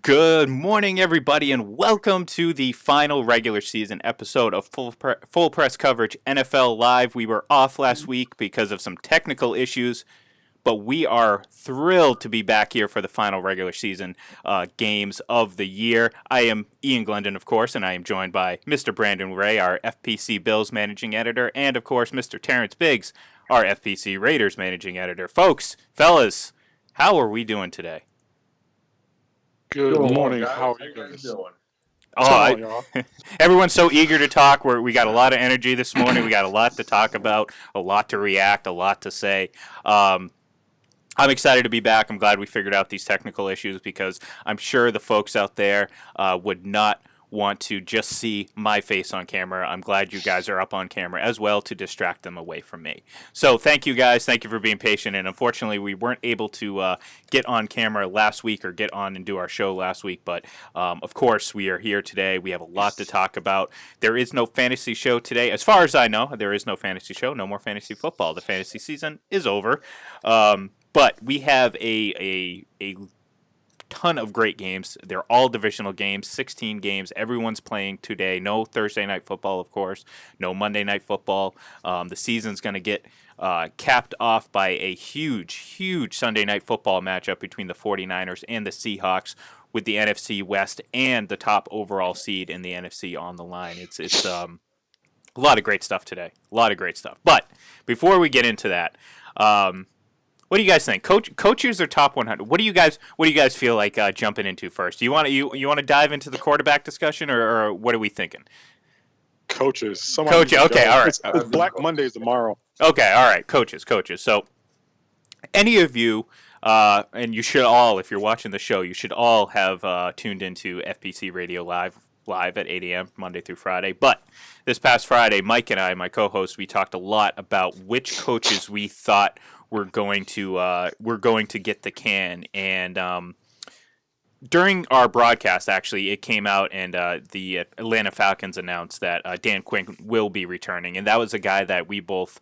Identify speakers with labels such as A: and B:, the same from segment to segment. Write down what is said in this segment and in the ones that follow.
A: Good morning, everybody, and welcome to the final regular season episode of Full Press Coverage NFL Live. We were off last week because of some technical issues, but we are thrilled to be back here for the final regular season games of the year. I am Ian Glendon, of course, and I am joined by Mr. Brandon Ray, our FPC Bills managing editor, and, of course, Mr. Terrence Biggs, our FPC Raiders managing editor. Fellas, how are we doing today?
B: Good morning. How are you guys doing?
A: Everyone's so eager to talk. We got a lot of energy this morning. We got a lot to talk about, a lot to react, a lot to say. I'm excited to be back. I'm glad we figured out these technical issues because I'm sure the folks out there would not want to just see my face on camera. I'm glad you guys are up on camera as well to distract them away from me. So thank you guys. Thank you for being patient. And unfortunately, we weren't able to get on camera last week or get on and do our show last week. But of course, we are here today. We have a lot to talk about. There is no fantasy show today. As far as I know, there is no fantasy show. No more fantasy football. The fantasy season is over. But we have a ton of great games. They're all divisional games, 16 games. Everyone's playing today. No Thursday night football, of course. No Monday night football. The season's going to get capped off by a huge Sunday night football matchup between the 49ers and the Seahawks with the NFC West and the top overall seed in the NFC on the line. It's a lot of great stuff today. A lot of great stuff. But before we get into that, what do you guys think? Coaches or top 100? What do you guys feel like jumping into first? You want to dive into the quarterback discussion, or what are we thinking?
B: Coaches.
A: Okay, all right.
B: It's Black Mondays tomorrow.
A: Okay, all right. Coaches. So, any of you, and you should all, if you're watching the show, you should all have tuned into FPC Radio Live at 8 a.m. Monday through Friday. But this past Friday, Mike and I, my co-host, we talked a lot about which coaches we thought were going to get the can. And during our broadcast, actually, it came out and the Atlanta Falcons announced that Dan Quinn will be returning. And that was a guy that we both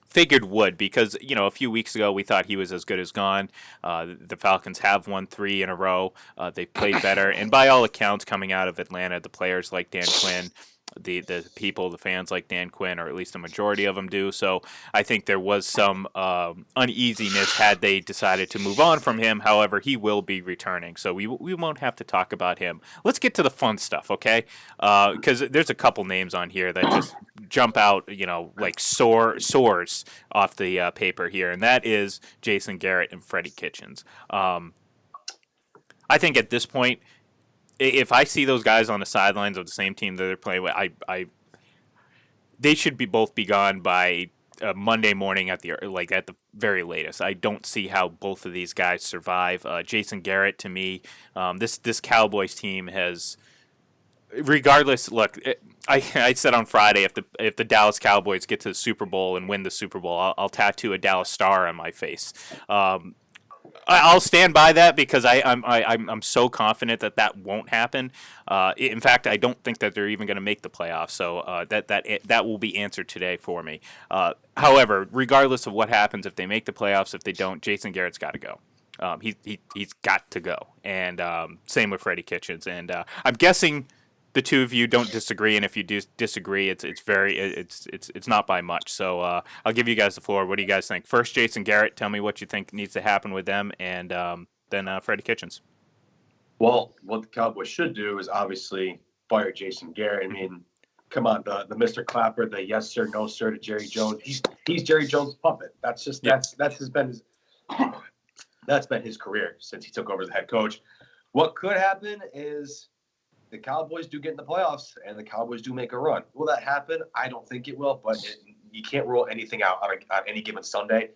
A: figured would, because a few weeks ago we thought he was as good as gone. The Falcons have won 3 in a row. They've played better, and by all accounts, coming out of Atlanta, the players like Dan Quinn. The fans like Dan Quinn, or at least a majority of them do. So I think there was some uneasiness had they decided to move on from him. However, he will be returning, so we won't have to talk about him. Let's get to the fun stuff, okay? Because there's a couple names on here that just jump out, like sores off the paper here, and that is Jason Garrett and Freddie Kitchens. I think at this point, if I see those guys on the sidelines of the same team that they're playing with, they should both be gone by Monday morning at the very latest. I don't see how both of these guys survive. Jason Garrett, to me, this Cowboys team has, regardless. Look, I said on Friday, if the Dallas Cowboys get to the Super Bowl and win the Super Bowl, I'll tattoo a Dallas star on my face. I'll stand by that because I'm so confident that won't happen. In fact, I don't think that they're even going to make the playoffs. So that will be answered today for me. However, regardless of what happens, if they make the playoffs, if they don't, Jason Garrett's got to go. He's got to go, and same with Freddie Kitchens. And I'm guessing the two of you don't disagree, and if you do disagree, it's not by much. So I'll give you guys the floor. What do you guys think? First, Jason Garrett. Tell me what you think needs to happen with them, and then Freddie Kitchens.
C: Well, what the Cowboys should do is obviously fire Jason Garrett. I mean, come on, the Mr. Clapper, the yes sir, no sir to Jerry Jones. He's Jerry Jones' puppet. That's been his career since he took over as the head coach. What could happen is the Cowboys do get in the playoffs, and the Cowboys do make a run. Will that happen? I don't think it will, but you can't rule anything out on any given Sunday.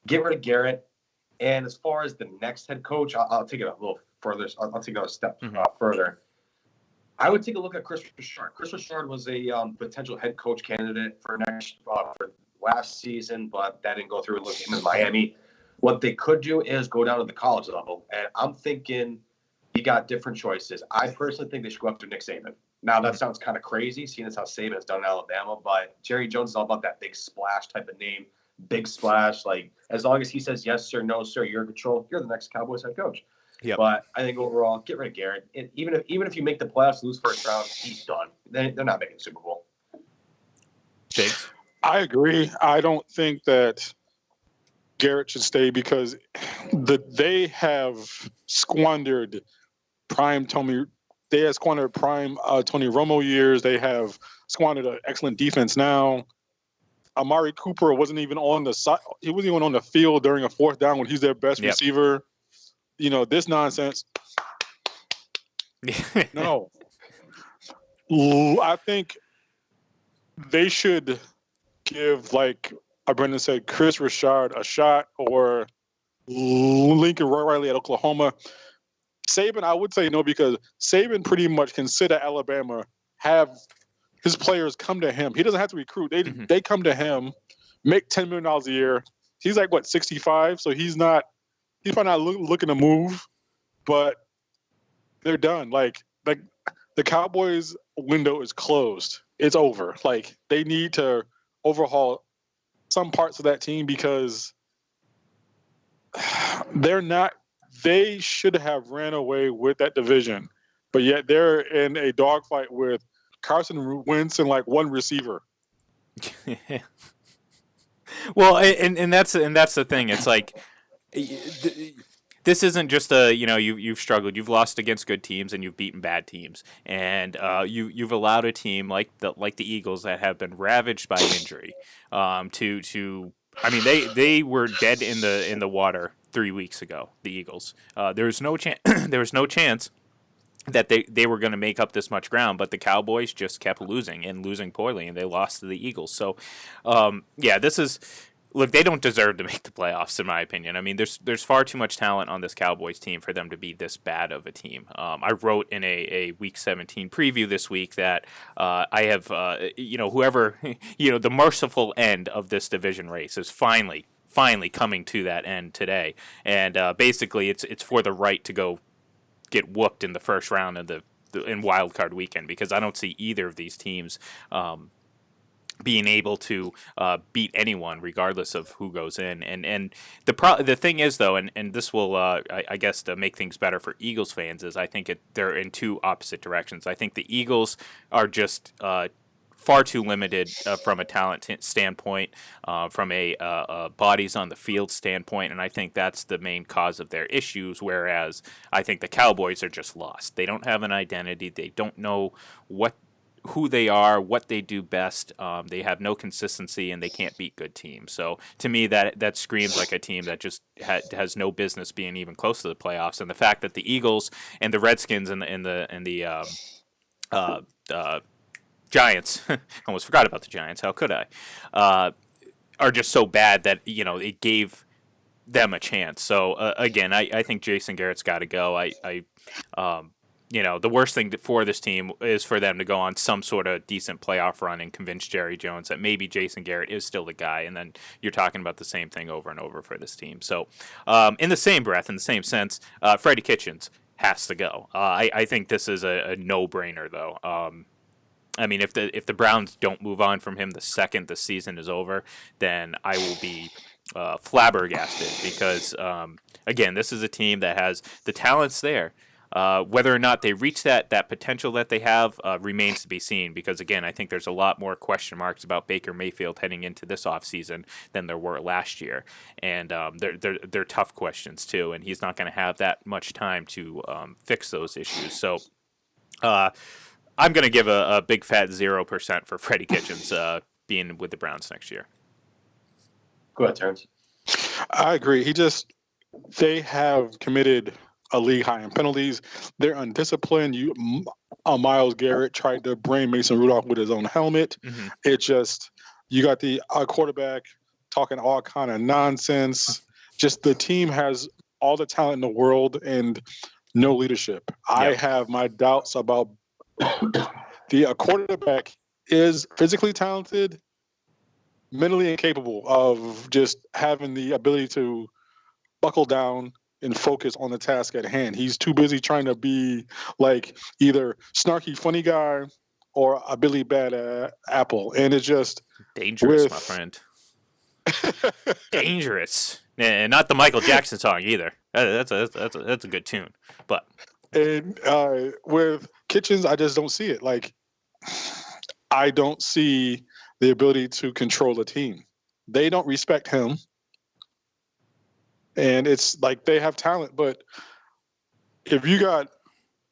C: Get rid of Garrett. And as far as the next head coach, I'll take it a little further. I'll take it a step further. I would take a look at Chris Richard. Chris Richard was a potential head coach candidate for last season, but that didn't go through. Look, him in Miami. What they could do is go down to the college level, and I'm thinking you got different choices. I personally think they should go after Nick Saban. Now, that sounds kind of crazy, seeing as how Saban has done in Alabama, but Jerry Jones is all about that big splash type of name, big splash. Like, as long as he says yes, sir, no, sir, you're in control, you're the next Cowboys head coach.
A: Yep.
C: But I think overall, get rid of Garrett. Even if you make the playoffs, lose first round, he's done. They're not making the Super Bowl.
A: Biggs?
B: I agree. I don't think that Garrett should stay because they have squandered prime Tony. They have squandered prime Tony Romo years. They have squandered an excellent defense now. Amari Cooper wasn't even on the side. He wasn't even on the field during a fourth down when he's their best receiver. This nonsense. No. I think they should give, like Brendan said, Chris Richard a shot, or Lincoln Riley at Oklahoma. Saban, I would say no, because Saban pretty much can sit at Alabama, have his players come to him. He doesn't have to recruit. They come to him, make $10 million a year. He's like, 65? So he's probably not looking to move, but they're done. Like the Cowboys window is closed. It's over. Like, they need to overhaul some parts of that team because they should have ran away with that division, but yet they're in a dogfight with Carson Wentz and like one receiver.
A: Well, and that's the thing. It's like, this isn't just you've struggled. You've lost against good teams and you've beaten bad teams, and you've allowed a team like the Eagles that have been ravaged by injury to. I mean, they were dead in the water 3 weeks ago. The Eagles. There was no chance. There was no chance that they were going to make up this much ground, but the Cowboys just kept losing poorly, and they lost to the Eagles. So, this is. Look, they don't deserve to make the playoffs, in my opinion. I mean, there's far too much talent on this Cowboys team for them to be this bad of a team. I wrote in a Week 17 preview this week that I have, whoever, the merciful end of this division race is finally coming to that end today. And basically, it's for the right to go get whooped in the first round of in Wild Card Weekend, because I don't see either of these teams being able to beat anyone, regardless of who goes in. And the thing is, though, and this will, I guess, to make things better for Eagles fans, is I think they're in two opposite directions. I think the Eagles are just far too limited from a talent standpoint, from a bodies on the field standpoint, and I think that's the main cause of their issues, whereas I think the Cowboys are just lost. They don't have an identity. They don't know who they are, what they do best. They have no consistency, and they can't beat good teams. So to me, that screams like a team that just has no business being even close to the playoffs. And the fact that the Eagles and the Redskins and the Giants, almost forgot about the Giants. How could I? Are just so bad that it gave them a chance. So again, I think Jason Garrett's got to go. The worst thing for this team is for them to go on some sort of decent playoff run and convince Jerry Jones that maybe Jason Garrett is still the guy, and then you're talking about the same thing over and over for this team. So, in the same breath, in the same sense, Freddie Kitchens has to go. I think this is a no-brainer, though. I mean, if the Browns don't move on from him the second the season is over, then I will be flabbergasted because, again, this is a team that has the talents there. Whether or not they reach that potential that they have remains to be seen, because, again, I think there's a lot more question marks about Baker Mayfield heading into this offseason than there were last year. And they're tough questions, too, and he's not going to have that much time to fix those issues. So I'm going to give a big fat 0% for Freddie Kitchens being with the Browns next year.
C: Go ahead, Terrence.
B: I agree. They have committed a league high in penalties. They're undisciplined. Myles Garrett tried to brain Mason Rudolph with his own helmet. Mm-hmm. It just, you got the quarterback talking all kind of nonsense. Just, the team has all the talent in the world and no leadership. Yep. I have my doubts about the quarterback is physically talented, mentally incapable of just having the ability to buckle down and focus on the task at hand. He's too busy trying to be like either snarky funny guy or a Billy Bad Apple. And it's just
A: dangerous, my friend. Dangerous. And not the Michael Jackson song either. That's a good tune. But
B: And with Kitchens, I just don't see it. Like, I don't see the ability to control a team. They don't respect him. And it's like they have talent, but if you got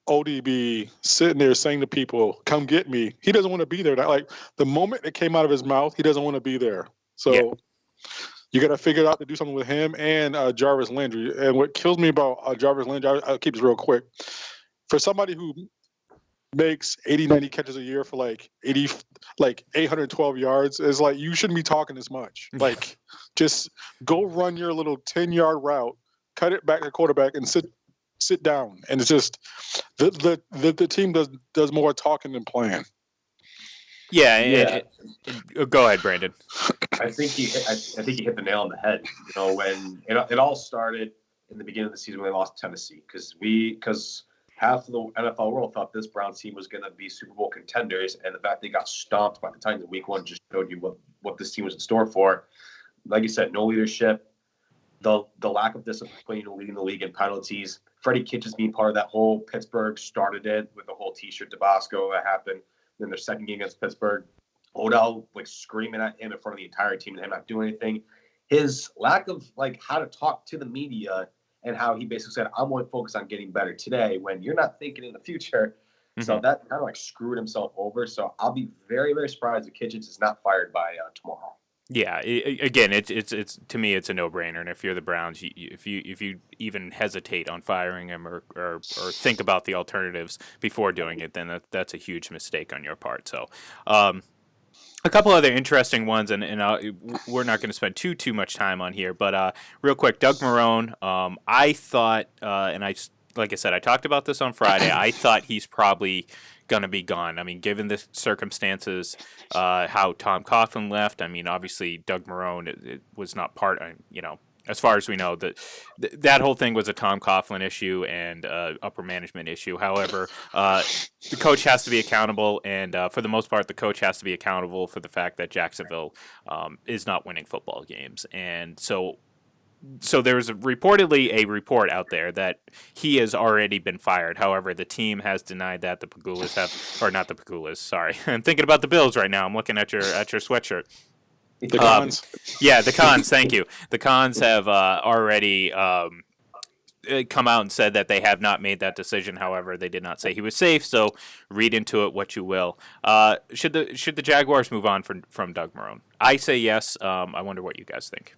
B: ODB sitting there saying to people, "Come get me," he doesn't want to be there. Like the moment it came out of his mouth, he doesn't want to be there. So
A: yeah.
B: you got to figure out to do something with him and Jarvis Landry. And what kills me about Jarvis Landry, I'll keep this real quick. For somebody who makes 80, 90 catches a year for like 812 yards, is like you shouldn't be talking this much. Like, just go run your little 10-yard route, cut it back to quarterback, and sit down. And it's just the team does more talking than playing.
A: Yeah. Go ahead, Brandon.
C: I think he hit the nail on the head. You know, when it all started in the beginning of the season when they lost to Tennessee, because half of the NFL world thought this Browns team was going to be Super Bowl contenders, and the fact they got stomped by the Titans in Week 1 just showed you what this team was in store for. Like you said, no leadership, the lack of discipline leading the league in penalties. Freddie Kitchens being part of that whole Pittsburgh started it with the whole T-shirt debacle that happened. Then their second game against Pittsburgh, Odell like screaming at him in front of the entire team and him not doing anything. His lack of like how to talk to the media and how he basically said, "I'm going to focus on getting better today," when you're not thinking in the future. Mm-hmm. So that kind of like screwed himself over. So I'll be very, very surprised if Kitchens is not fired by tomorrow.
A: Yeah, again, it's to me it's a no-brainer, and if you're the Browns, if you even hesitate on firing him or think about the alternatives before doing it, then that's a huge mistake on your part. So, a couple other interesting ones, and we're not going to spend too much time on here, but real quick, Doug Marrone, I thought, and like I said, I talked about this on Friday. I thought he's probably going to be gone. I mean, given the circumstances, how Tom Coughlin left, I mean, obviously Doug Marrone it was not part, as far as we know, that whole thing was a Tom Coughlin issue and upper management issue. However, the coach has to be accountable, and for the most part, the coach has to be accountable for the fact that Jacksonville is not winning football games. And so there's reportedly a report out there that he has already been fired. However, the team has denied that. The Pagulas have, or not the Pagulas, sorry. I'm thinking about the Bills right now. I'm looking at your sweatshirt.
B: The Cons.
A: Yeah, the Cons, thank you. The Cons have already come out and said that they have not made that decision. However, they did not say he was safe, so read into it what you will. Should the Jaguars move on from Doug Marrone? I say yes. I wonder what you guys think.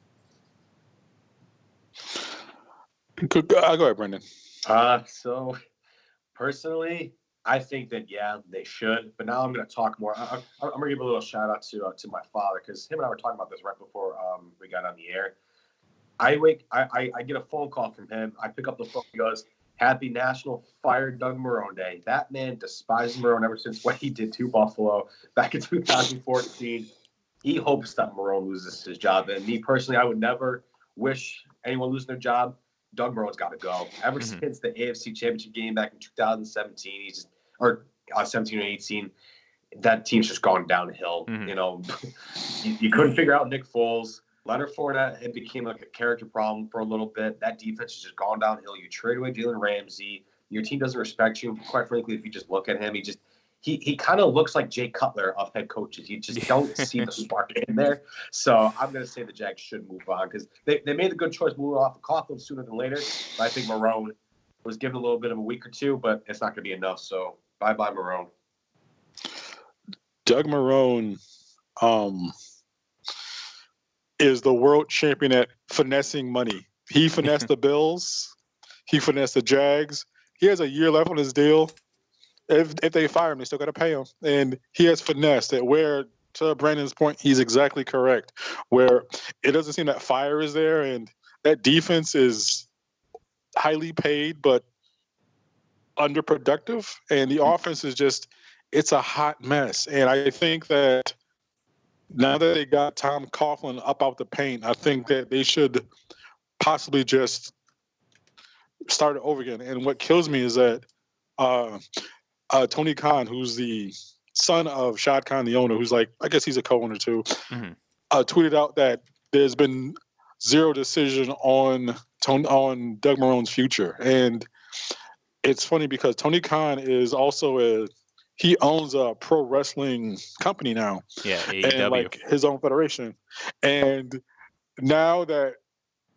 B: Go ahead, Brendan.
C: So personally, I think that they should. But now I'm going to talk more. I'm going to give a little shout out to my father, because him and I were talking about this right before we got on the air. I get a phone call from him. I pick up the phone. He goes, "Happy National Fired Doug Marrone Day." That man despises Marrone ever since what he did to Buffalo back in 2014. He hopes that Marrone loses his job. And me personally, I would never wish anyone losing their job. Doug Marrone's got to go. Ever since the AFC Championship game back in 2017, 17 or 18, that team's just gone downhill. Mm-hmm. You know, you couldn't figure out Nick Foles. Leonard Fournette, it became like a character problem for a little bit. That defense has just gone downhill. You trade away Jalen Ramsey. Your team doesn't respect you. Quite frankly, if you just look at him, he kind of looks like Jay Cutler of head coaches. You just don't see the spark in there. So I'm going to say the Jags should move on, because they made the good choice moving off of Coughlin sooner than later. But I think Marrone was given a little bit of a week or two, but it's not going to be enough. So bye-bye, Marrone.
B: Doug Marrone is the world champion at finessing money. He finessed the Bills. He finessed the Jags. He has a year left on his deal. If they fire him, they still got to pay him. And he has finessed it, where, to Brandon's point, he's exactly correct, where it doesn't seem that fire is there, and that defense is highly paid but underproductive, and the offense is just, it's a hot mess. And I think that now that they got Tom Coughlin up out the paint, I think that they should possibly just start it over again. And what kills me is that Tony Khan, who's the son of Shad Khan, the owner, who's like, I guess he's a co-owner too, tweeted out that there's been zero decision on Doug Marone's future. And it's funny because Tony Khan is also he owns a pro wrestling company now.
A: Yeah,
B: and
A: AEW.
B: like his own federation. And now that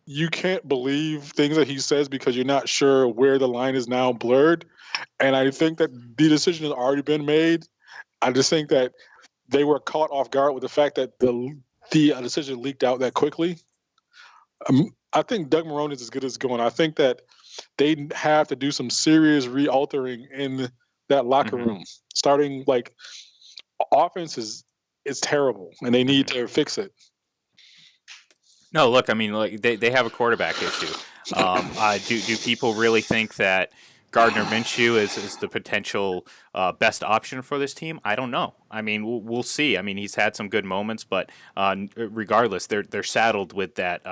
B: you can't believe things that he says because you're not sure where the line is now blurred. And I think that the decision has already been made. I just think that they were caught off guard with the fact that the decision leaked out that quickly. I think Doug Marone is as good as going. I think that they have to do some serious re-altering in that locker room. Starting like offense is terrible, and they need to fix it.
A: No, look, I mean, like they have a quarterback issue. Do people really think that Gardner Minshew is the potential best option for this team? I don't know. I mean, we'll see. I mean, he's had some good moments, but regardless, they're saddled with that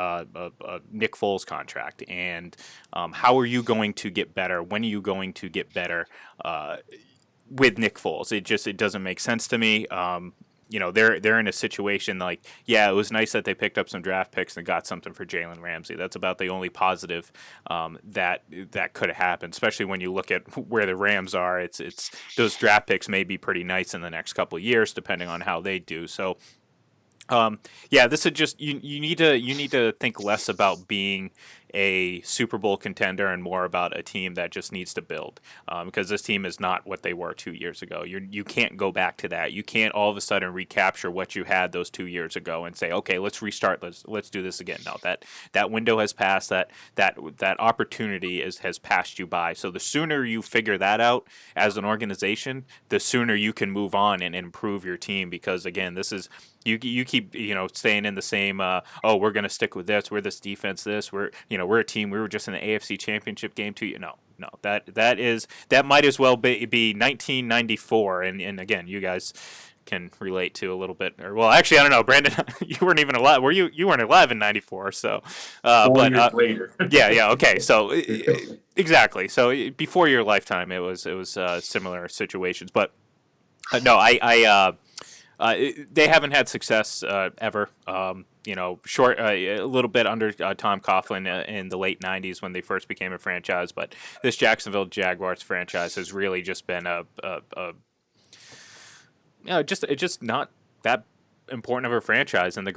A: Nick Foles contract. And how are you going to get better? When are you going to get better with Nick Foles? It doesn't make sense to me. They're in a situation like, yeah, it was nice that they picked up some draft picks and got something for Jalen Ramsey. That's about the only positive that could have happened, especially when you look at where the Rams are. It's those draft picks may be pretty nice in the next couple of years, depending on how they do. So, this is just you need to think less about being a Super Bowl contender and more about a team that just needs to build, because this team is not what they were 2 years ago. You can't go back to that. You can't all of a sudden recapture what you had those 2 years ago and say, okay, let's restart. Let's do this again. No, that window has passed. That opportunity has passed you by. So the sooner you figure that out as an organization, the sooner you can move on and improve your team. Because again, this is you keep staying in the same. We're going to stick with this. We're this defense. We're a team. We were just in the AFC Championship game too. No. That might as well be 1994. And again, you guys can relate to a little bit. Or well, actually, I don't know, Brandon. You weren't even alive. Were you? You weren't alive in '94. So,
C: 4 years later.
A: Yeah. Okay. So exactly. So before your lifetime, it was similar situations. But no, they haven't had success ever. Short a little bit under Tom Coughlin in the late '90s when they first became a franchise, but this Jacksonville Jaguars franchise has really just been just not that important of a franchise in the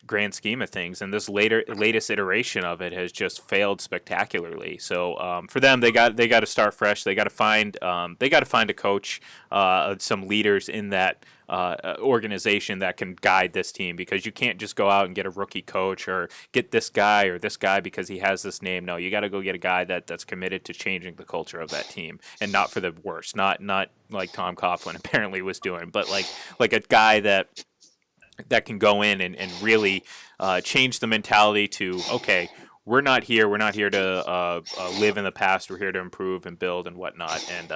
A: grand scheme of things, and this latest iteration of it has just failed spectacularly. So for them, they got to start fresh. They got to find a coach, some leaders in that organization that can guide this team, because you can't just go out and get a rookie coach or get this guy because he has this name. No, you got to go get a guy that's committed to changing the culture of that team, and not for the worse. Not like Tom Coughlin apparently was doing, but like a guy that can go in and really change the mentality to, okay, we're not here to live in the past. We're here to improve and build and whatnot. And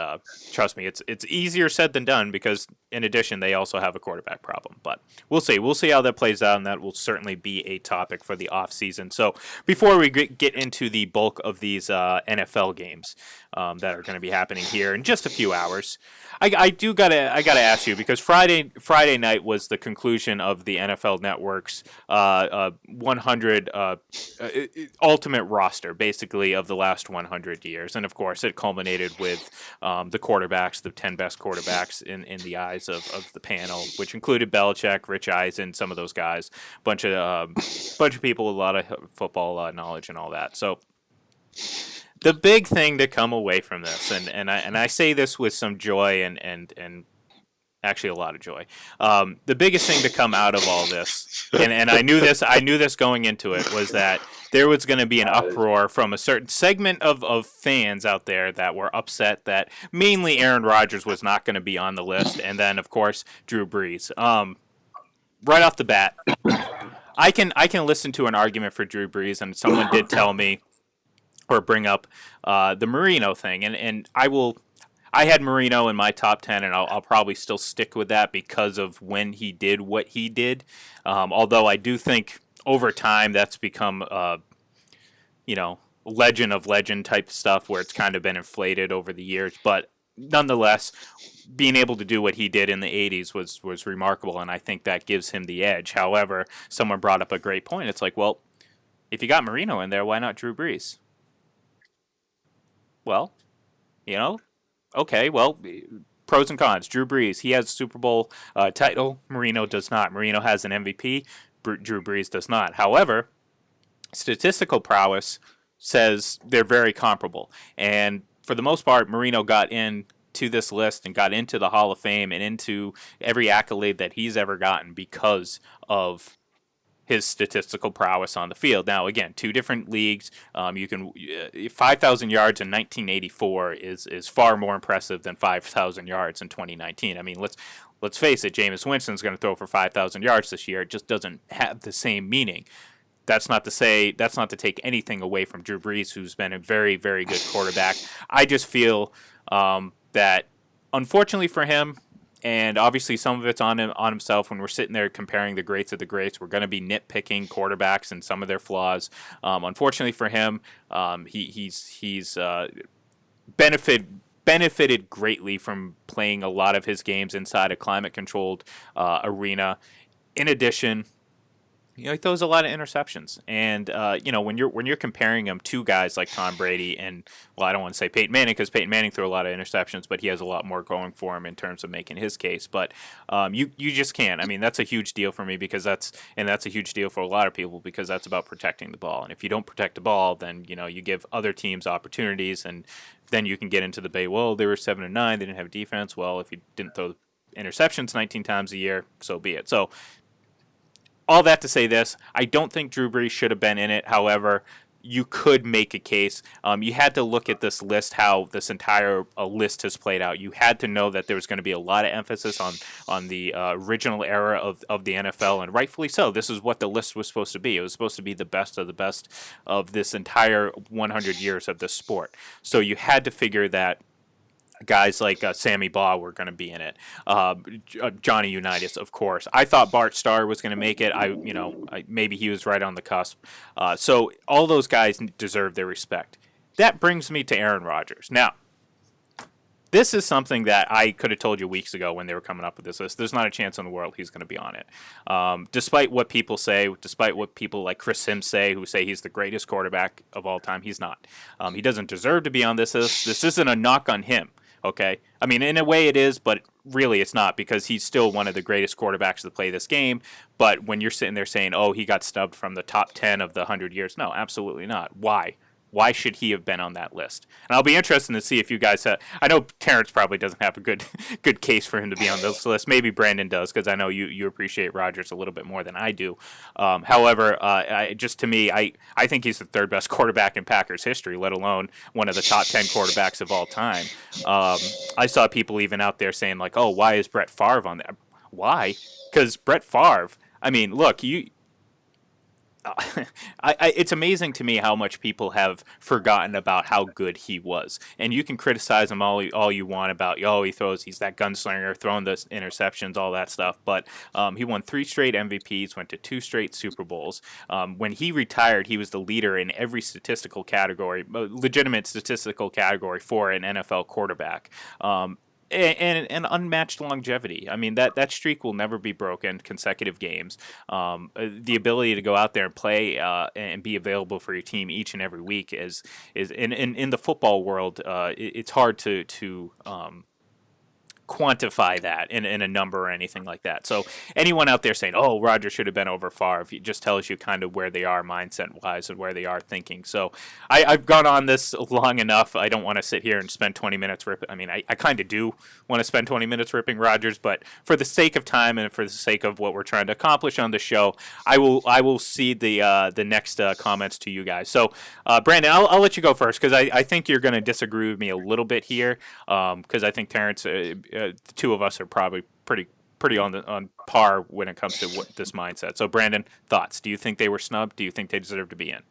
A: trust me, it's easier said than done, because in addition, they also have a quarterback problem. But we'll see. We'll see how that plays out, and that will certainly be a topic for the offseason. So before we get into the bulk of these NFL games that are going to be happening here in just a few hours, I gotta ask you, because Friday night was the conclusion of the NFL Network's 100 ultimate roster, basically, of the last 100 years, and of course it culminated with the quarterbacks, the 10 best quarterbacks in the eyes of the panel, which included Belichick, Rich Eisen, some of those guys, bunch of people with a lot of football knowledge and all that. So the big thing to come away from this, and I say this with some joy and actually a lot of joy. The biggest thing to come out of all this, and I knew this going into it, was that there was going to be an uproar from a certain segment of fans out there that were upset that mainly Aaron Rodgers was not going to be on the list, and then of course Drew Brees. Right off the bat, I can listen to an argument for Drew Brees, and someone did tell me or bring up the Marino thing, and I had Marino in my top 10, and I'll probably still stick with that because of when he did what he did. Although I do think over time that's become, legend of legend type stuff where it's kind of been inflated over the years. But nonetheless, being able to do what he did in the 80s was remarkable, and I think that gives him the edge. However, someone brought up a great point. It's like, well, If you got Marino in there, why not Drew Brees? Well, you know, okay, well, pros and cons. Drew Brees, he has a Super Bowl title. Marino does not. Marino has an MVP. Drew Brees does not. However, statistical prowess says they're very comparable. And for the most part, Marino got in to this list and got into the Hall of Fame and into every accolade that he's ever gotten because of his statistical prowess on the field. Now, again, two different leagues. You can 5,000 yards in 1984 is far more impressive than 5,000 yards in 2019. I mean, let's face it. Jameis Winston's going to throw for 5,000 yards this year. It just doesn't have the same meaning. That's not to take anything away from Drew Brees, who's been a very, very good quarterback. I just feel that, unfortunately for him, and obviously some of it's on himself. When we're sitting there comparing the greats of the greats, we're going to be nitpicking quarterbacks and some of their flaws. Unfortunately for him, he's benefited greatly from playing a lot of his games inside a climate-controlled arena. In addition, he throws a lot of interceptions, and when you're comparing him to guys like Tom Brady and, well, I don't want to say Peyton Manning, because Peyton Manning threw a lot of interceptions, but he has a lot more going for him in terms of making his case. But you just can't. I mean, that's a huge deal for me because that's a huge deal for a lot of people because that's about protecting the ball. And if you don't protect the ball, then you give other teams opportunities, and then you can get into the debate. Well, they were 7-9, they didn't have defense. Well, if you didn't throw interceptions 19 times a year, so be it. So, all that to say this, I don't think Drew Brees should have been in it. However, you could make a case. You had to look at this list, how this entire list has played out. You had to know that there was going to be a lot of emphasis on the original era of the NFL, and rightfully so. This is what the list was supposed to be. It was supposed to be the best of the best of this entire 100 years of this sport. So you had to figure that guys like Sammy Baugh were going to be in it. Johnny Unitas, of course. I thought Bart Starr was going to make it. Maybe he was right on the cusp. So all those guys deserve their respect. That brings me to Aaron Rodgers. Now, this is something that I could have told you weeks ago when they were coming up with this list. There's not a chance in the world he's going to be on it. Despite what people say, despite what people like Chris Sims say, who say he's the greatest quarterback of all time, he's not. He doesn't deserve to be on this list. This isn't a knock on him. Okay, I mean, in a way it is, but really it's not, because he's still one of the greatest quarterbacks to play this game. But when you're sitting there saying, oh, he got snubbed from the top 10 of the 100 years, no, absolutely not. Why? Why should he have been on that list? And I'll be interested to see if you guys have. I know Terrence probably doesn't have a good case for him to be on this list. Maybe Brandon does, because I know you appreciate Rodgers a little bit more than I do. However, to me, I think he's the third best quarterback in Packers history, let alone one of the top 10 quarterbacks of all time. I saw people even out there saying, like, oh, why is Brett Favre on there? Why? Because Brett Favre, I mean, look, it's amazing to me how much people have forgotten about how good he was. And you can criticize him all you want about, he's that gunslinger, throwing the interceptions, all that stuff. But he won 3 straight MVPs, went to 2 straight Super Bowls. When he retired, he was the leader in every statistical category, legitimate statistical category for an NFL quarterback. And unmatched longevity. I mean, that streak will never be broken. Consecutive games, the ability to go out there and play and be available for your team each and every week is in the football world. It's hard to quantify that in a number or anything like that. So anyone out there saying, oh, Rodgers should have been over Favre, it just tells you kind of where they are mindset-wise and where they are thinking. So I've gone on this long enough. I don't want to sit here and spend 20 minutes ripping. I mean, I kind of do want to spend 20 minutes ripping Rodgers, but for the sake of time and for the sake of what we're trying to accomplish on the show, I will cede the next comments to you guys. So, Brandon, I'll let you go first, because I think you're going to disagree with me a little bit here, because I think Terrence, the two of us are probably pretty on par when it comes to this mindset. So, Brandon, thoughts? Do you think they were snubbed? Do you think they deserve to be in?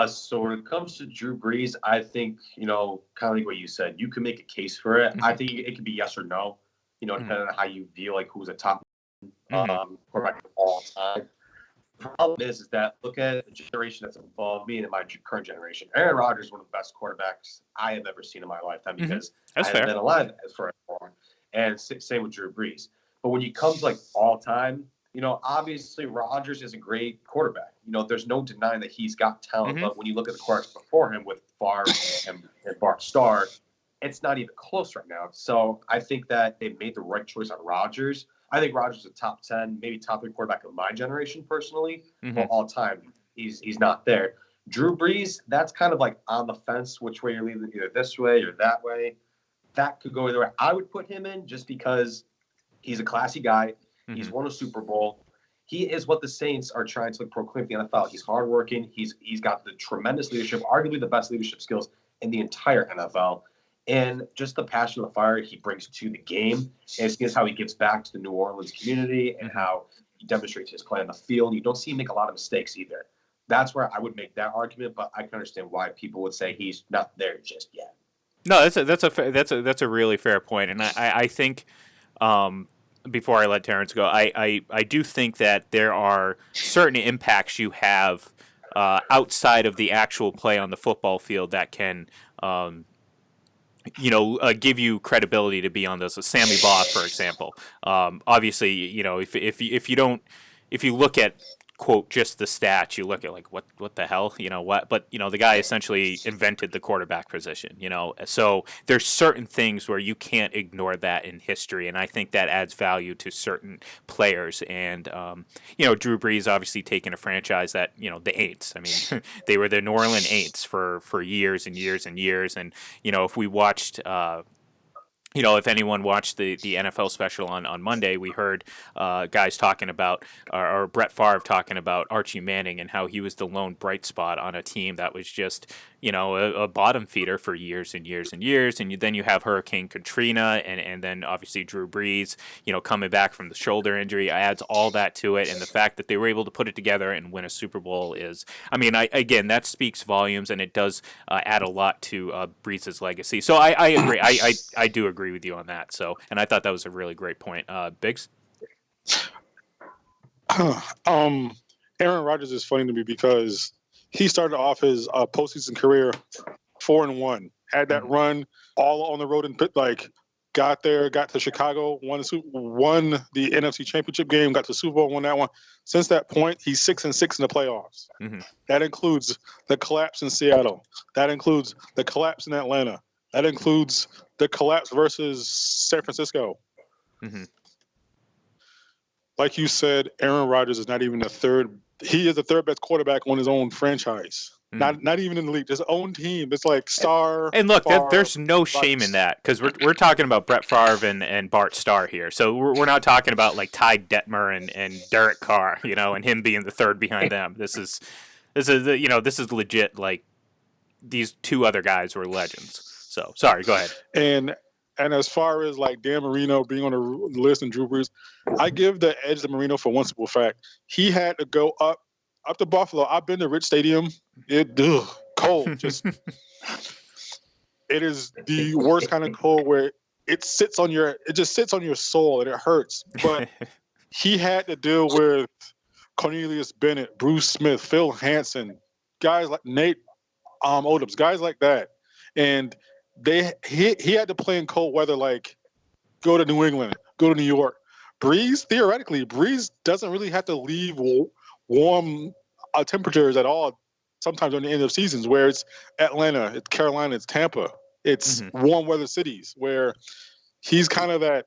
C: So when it comes to Drew Brees, I think, kind of like what you said, you can make a case for it. I think it could be yes or no, depending on how you feel, like who's a top quarterback of all time. The problem is that look at the generation that's above me and my current generation. Aaron Rodgers is one of the best quarterbacks I have ever seen in my lifetime, because I haven't been alive for as long. And same with Drew Brees. But when you come to like all time, Obviously Rodgers is a great quarterback. There's no denying that he's got talent.
A: Mm-hmm.
C: But when you look at the quarterbacks before him with Favre and Bart Starr, it's not even close right now. So I think that they made the right choice on Rodgers. I think Rodgers is a top 10, maybe top 3 quarterback of my generation personally, but all time he's not there. Drew Brees, that's kind of like on the fence, which way you're leaning, either this way or that way. That could go either way. I would put him in just because he's a classy guy. He's won a Super Bowl. He is what the Saints are trying to proclaim for the NFL. He's hardworking. He's got the tremendous leadership, arguably the best leadership skills in the entire NFL. And just the passion and the fire he brings to the game. And it's how he gives back to the New Orleans community and how he demonstrates his play on the field. You don't see him make a lot of mistakes either. That's where I would make that argument, but I can understand why people would say he's not there just yet.
A: No, that's a really fair point, and I think before I let Terrence go, I do think that there are certain impacts you have outside of the actual play on the football field that can give you credibility to be on those. Sammy Baugh, for example. Obviously, if you look at quote just the stats, you look at like what the hell, what? But the guy essentially invented the quarterback position. So there's certain things where you can't ignore that in history, and I think that adds value to certain players. And Drew Brees obviously taking a franchise that the Aints. I mean, they were the New Orleans Aints for years and years and years. And if we watched. If anyone watched the NFL special on Monday, we heard guys talking about, or Brett Favre talking about Archie Manning and how he was the lone bright spot on a team that was just, a bottom feeder for years and years and years. And then you have Hurricane Katrina and then obviously Drew Brees, coming back from the shoulder injury adds all that to it. And the fact that they were able to put it together and win a Super Bowl is, again, that speaks volumes, and it does add a lot to Brees' legacy. So I agree. I do agree with you on that. So, and I thought that was a really great point. Biggs?
B: Aaron Rodgers is funny to me because he started off his postseason career 4-1, had that run all on the road and got to Chicago, won the NFC Championship game, got to Super Bowl, won that one. Since that point, he's 6-6 in the playoffs. That includes the collapse in Seattle. That includes the collapse in Atlanta. That includes the collapse versus San Francisco. Like you said, Aaron Rodgers is not even the third. He is the third best quarterback on his own franchise. Not even in the league. His own team. It's like Starr.
A: And look, there's no shame in that because we're talking about Brett Favre and Bart Starr here. So we're not talking about like Ty Detmer and Derek Carr, and him being the third behind them. This is legit. Like these two other guys were legends. So sorry, go ahead.
B: And as far as like Dan Marino being on the list and Drew Brees, I give the edge to Marino for one simple fact. He had to go up to Buffalo. I've been to Rich Stadium. Cold. Just it is the worst kind of cold where it just sits on your soul and it hurts. But he had to deal with Cornelius Bennett, Bruce Smith, Phil Hansen, guys like Nate Odoms, guys like that. And he had to play in cold weather, like go to New England, go to New York. Theoretically, Brees doesn't really have to leave warm temperatures at all. Sometimes on the end of seasons, where it's Atlanta, it's Carolina, it's Tampa, it's warm weather cities, where he's kind of that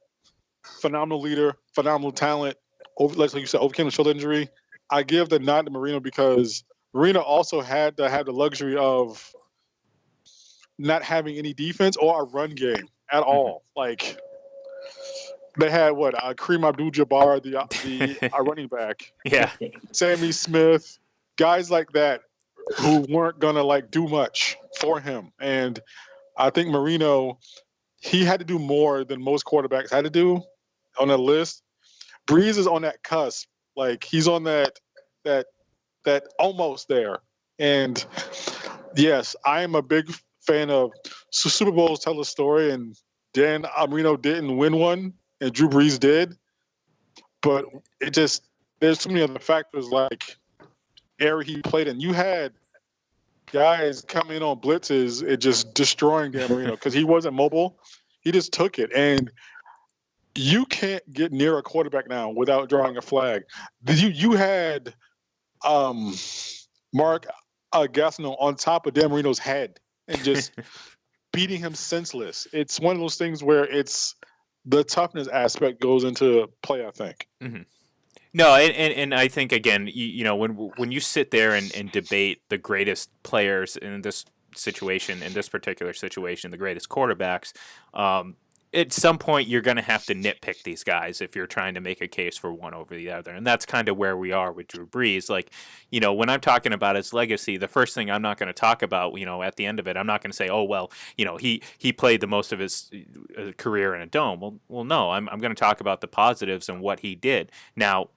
B: phenomenal leader, phenomenal talent. Like you said, overcame the shoulder injury. I give the nod to Marino because Marino also had to have the luxury of not having any defense or a run game at all. Like they had Kareem Abdul-Jabbar, the running back.
A: Yeah.
B: Sammy Smith, guys like that who weren't gonna do much for him. And I think Marino, he had to do more than most quarterbacks had to do on the list. Brees is on that cusp. Like he's on that almost there. And yes, I am a big fan of Super Bowls tell a story, and Dan Marino didn't win one, and Drew Brees did. But there's so many other factors like area he played in. You had guys coming in on blitzes and just destroying Dan Marino because he wasn't mobile. He just took it. And You can't get near a quarterback now without drawing a flag. You had um, Mark Gastineau on top of Dan Marino's head and just beating him senseless. It's one of those things where it's the toughness aspect goes into play, I think.
A: Mm-hmm. No, and I think again, when you sit there and debate the greatest players in this situation, in this particular situation, the greatest quarterbacks, at some point you're going to have to nitpick these guys if you're trying to make a case for one over the other, and that's kind of where we are with Drew Brees. Like, when I'm talking about his legacy, the first thing I'm not going to talk about, at the end of it, I'm not going to say, oh well, he played the most of his career in a dome. Well, no, I'm going to talk about the positives and what he did. Now,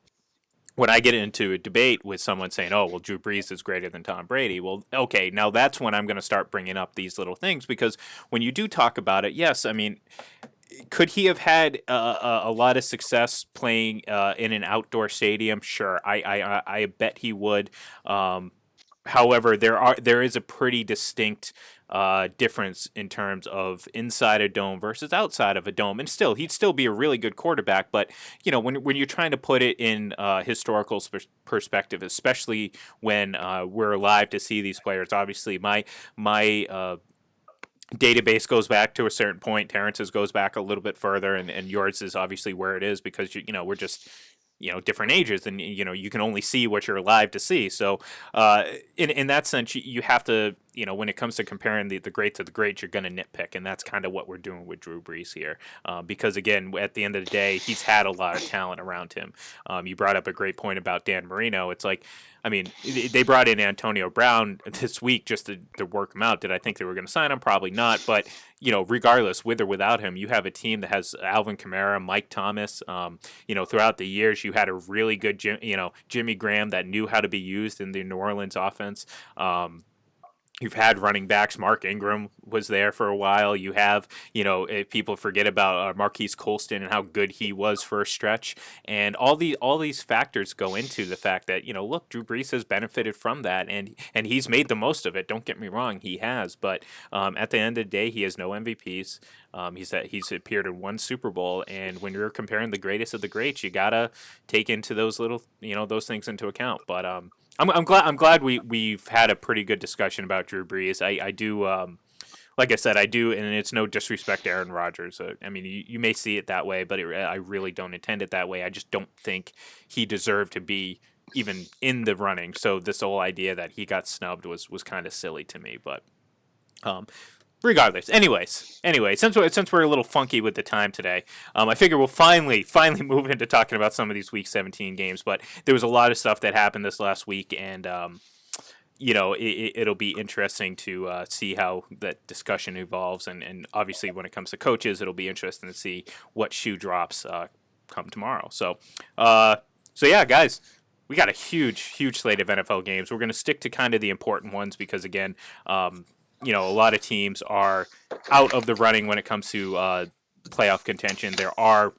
A: when I get into a debate with someone saying, "Oh, well, Drew Brees is greater than Tom Brady," well, okay, now that's when I'm going to start bringing up these little things, because when you do talk about it, yes, I mean, could he have had a lot of success playing in an outdoor stadium? Sure, I bet he would. However, there is a pretty distinct difference in terms of inside a dome versus outside of a dome, and still he'd still be a really good quarterback. But when you're trying to put it in historical perspective, especially when we're alive to see these players, obviously my database goes back to a certain point. Terrence's goes back a little bit further, and yours is obviously where it is because we're just different ages, and you can only see what you're alive to see. So in that sense, you have to, when it comes to comparing the greats of the greats, you're going to nitpick, and that's kind of what we're doing with Drew Brees here, because again, at the end of the day, he's had a lot of talent around him. You brought up a great point about Dan Marino. It's like, I mean, they brought in Antonio Brown this week just to work him out. Did I think they were going to sign him? Probably not. But regardless, with or without him, you have a team that has Alvin Kamara, Mike Thomas. Throughout the years, you had a really good, Jimmy Graham that knew how to be used in the New Orleans offense. You've had running backs. Mark Ingram was there for a while. You have, if people forget about Marquise Colston and how good he was for a stretch, and all these factors go into the fact that look, Drew Brees has benefited from that, and he's made the most of it. Don't get me wrong, he has, but at the end of the day, he has no MVPs. He's appeared in one Super Bowl, and when you're comparing the greatest of the greats, you gotta take into those little those things into account. But I'm glad we've had a pretty good discussion about Drew Brees. I do, like I said, I do, and it's no disrespect to Aaron Rodgers. I mean, you may see it that way, but I really don't intend it that way. I just don't think he deserved to be even in the running. So this whole idea that he got snubbed was kind of silly to me. But regardless, anyway, since we're a little funky with the time today, I figure we'll finally move into talking about some of these Week 17 games. But there was a lot of stuff that happened this last week, and it'll be interesting to see how that discussion evolves. And obviously, when it comes to coaches, it'll be interesting to see what shoe drops come tomorrow. So yeah, guys. We got a huge slate of NFL games. We're going to stick to kind of the important ones because, again, a lot of teams are out of the running when it comes to playoff contention. There are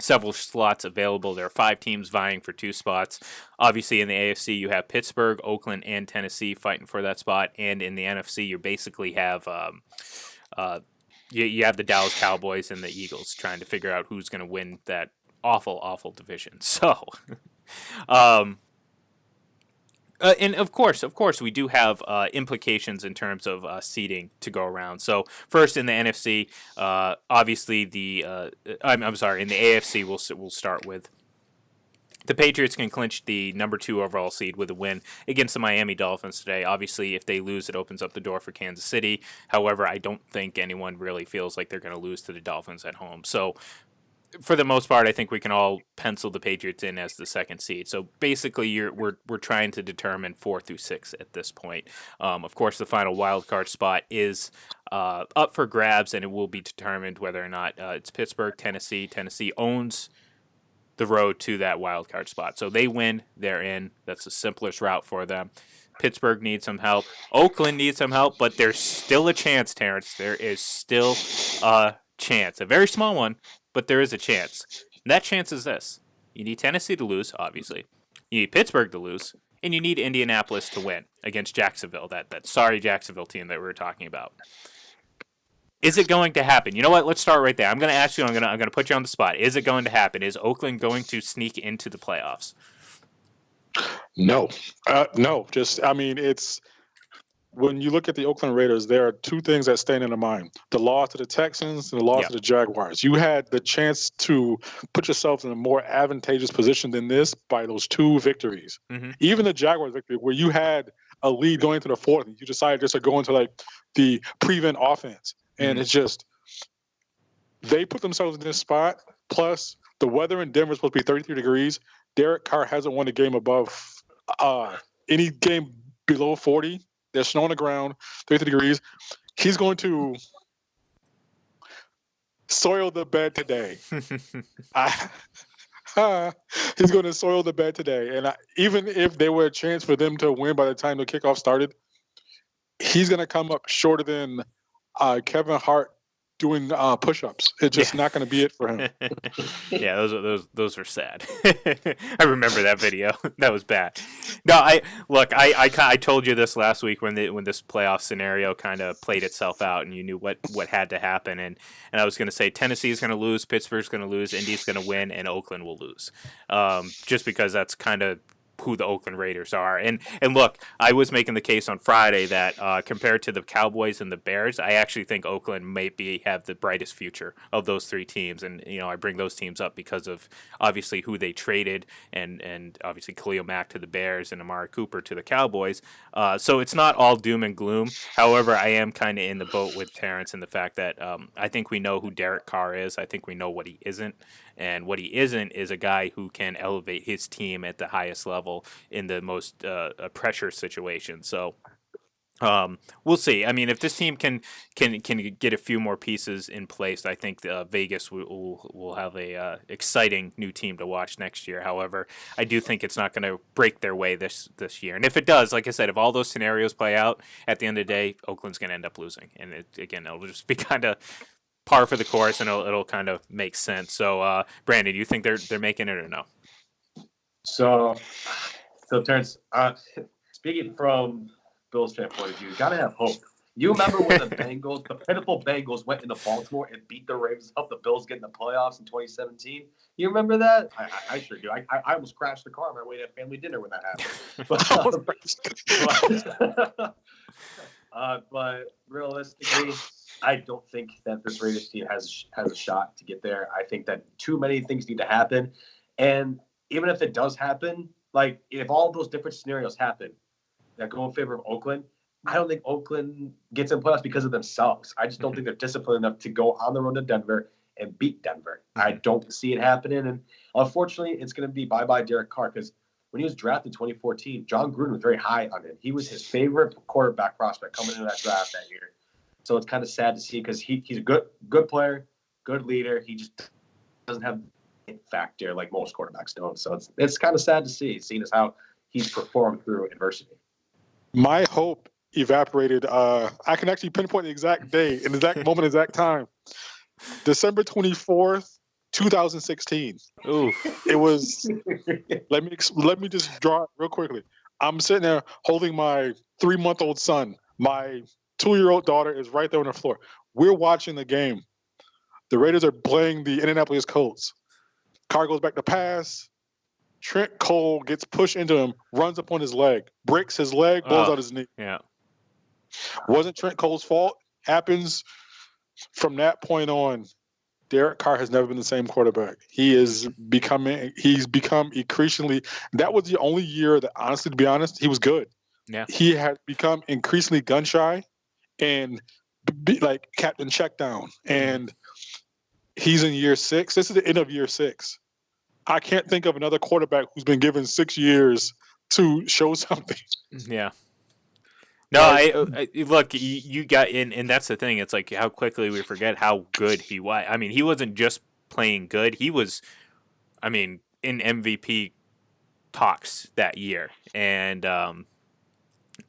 A: several slots available. There are 5 teams vying for 2 spots. Obviously, in the AFC, you have Pittsburgh, Oakland, and Tennessee fighting for that spot. And in the NFC, you basically have you have the Dallas Cowboys and the Eagles trying to figure out who's going to win that awful division. So, and of course, we do have implications in terms of seeding to go around. So first in the NFC, obviously I'm sorry, in the AFC, we'll start with the Patriots can clinch the number 2 overall seed with a win against the Miami Dolphins today. Obviously, if they lose, it opens up the door for Kansas City. However, I don't think anyone really feels like they're going to lose to the Dolphins at home. So for the most part, I think we can all pencil the Patriots in as the 2nd seed. So basically, we're trying to determine 4 through 6 at this point. Of course, the final wild card spot is up for grabs, and it will be determined whether or not it's Pittsburgh, Tennessee. Tennessee owns the road to that wild card spot. So they win, they're in. That's the simplest route for them. Pittsburgh needs some help. Oakland needs some help, but there's still a chance, Terrence. There is still a chance. A very small one, but there is a chance. And that chance is this. You need Tennessee to lose, obviously. You need Pittsburgh to lose. And you need Indianapolis to win against Jacksonville, that sorry Jacksonville team that we were talking about. Is it going to happen? You know what? Let's start right there. I'm going to ask you. I'm going to put you on the spot. Is it going to happen? Is Oakland going to sneak into the playoffs?
B: No, no. Just I mean, it's when you look at the Oakland Raiders, there are two things that stand in the mind: the loss to the Texans and the loss
A: Yep.
B: to the Jaguars. You had the chance to put yourself in a more advantageous position than this by those two victories.
A: Mm-hmm.
B: Even the Jaguars victory, where you had a lead going into the fourth, and you decided just to go into like the prevent offense, and it's just they put themselves in this spot. Plus, the weather in Denver is supposed to be 33 degrees. Derek Carr hasn't won a game above any game below 40. There's snow on the ground, 33 degrees. He's going to soil the bed today. He's going to soil the bed today. And even if there were a chance for them to win by the time the kickoff started, he's going to come up shorter than Kevin Hart doing push-ups. It's just not going to be it for him.
A: Yeah, those were sad. I remember that video. That was bad. No, I told you this last week when this playoff scenario kind of played itself out, and you knew what had to happen, and I was going to say Tennessee's going to lose, Pittsburgh's going to lose, Indy's going to win, and Oakland will lose, just because that's kind of who the Oakland Raiders are. And look, I was making the case on Friday that compared to the Cowboys and the Bears, I actually think Oakland may have the brightest future of those three teams. And, I bring those teams up because of obviously who they traded and obviously Khalil Mack to the Bears and Amari Cooper to the Cowboys. So it's not all doom and gloom. However, I am kind of in the boat with Terrence in the fact that I think we know who Derek Carr is. I think we know what he isn't. And what he isn't is a guy who can elevate his team at the highest level in the most pressure situation. So we'll see. I mean, if this team can get a few more pieces in place, I think Vegas will have a exciting new team to watch next year. However, I do think it's not going to break their way this year. And if it does, like I said, if all those scenarios play out, at the end of the day, Oakland's going to end up losing. And it'll just be kind of par for the course, and it'll kind of make sense. So, Brandon, do you think they're making it or no?
C: So Terrence, speaking from Bill's standpoint of view, you gotta have hope. You remember when the pitiful Bengals went into Baltimore and beat the Ravens, helped the Bills get in the playoffs in 2017? You remember that? I sure do. I almost crashed the car on my way to family dinner when that happened. But realistically, I don't think that this Raiders team has a shot to get there. I think that too many things need to happen. And even if it does happen, like if all those different scenarios happen that go in favor of Oakland, I don't think Oakland gets in playoffs because of themselves. I just don't think they're disciplined enough to go on the road to Denver and beat Denver. I don't see it happening. And unfortunately, it's going to be bye-bye Derek Carr, because when he was drafted in 2014, John Gruden was very high on him. He was his favorite quarterback prospect coming into that draft that year. So it's kind of sad to see, because he's a good player, good leader. He just doesn't have the factor like most quarterbacks don't. So it's kind of sad to see, seeing as how he's performed through adversity.
B: My hope evaporated. I can actually pinpoint the exact day, and exact moment, exact time. December 24th, 2016.
A: Ooh.
B: It was. Let me just draw it real quickly. I'm sitting there holding my 3-month-old son. My 2-year-old daughter is right there on the floor. We're watching the game. The Raiders are playing the Indianapolis Colts. Carr goes back to pass. Trent Cole gets pushed into him, runs up on his leg, breaks his leg, blows out his knee.
A: Yeah.
B: Wasn't Trent Cole's fault. Happens from that point on. Derek Carr has never been the same quarterback. He's become increasingly. That was the only year that, honestly, to be honest, he was good.
A: Yeah.
B: He had become increasingly gun shy and like Captain Checkdown. And he's in year 6. This is the end of year 6. I can't think of another quarterback who's been given 6 years to show something.
A: Yeah. No, I look, you got in, and that's the thing. It's like how quickly we forget how good he was. I mean, he wasn't just playing good. He was, I mean, in MVP talks that year. And,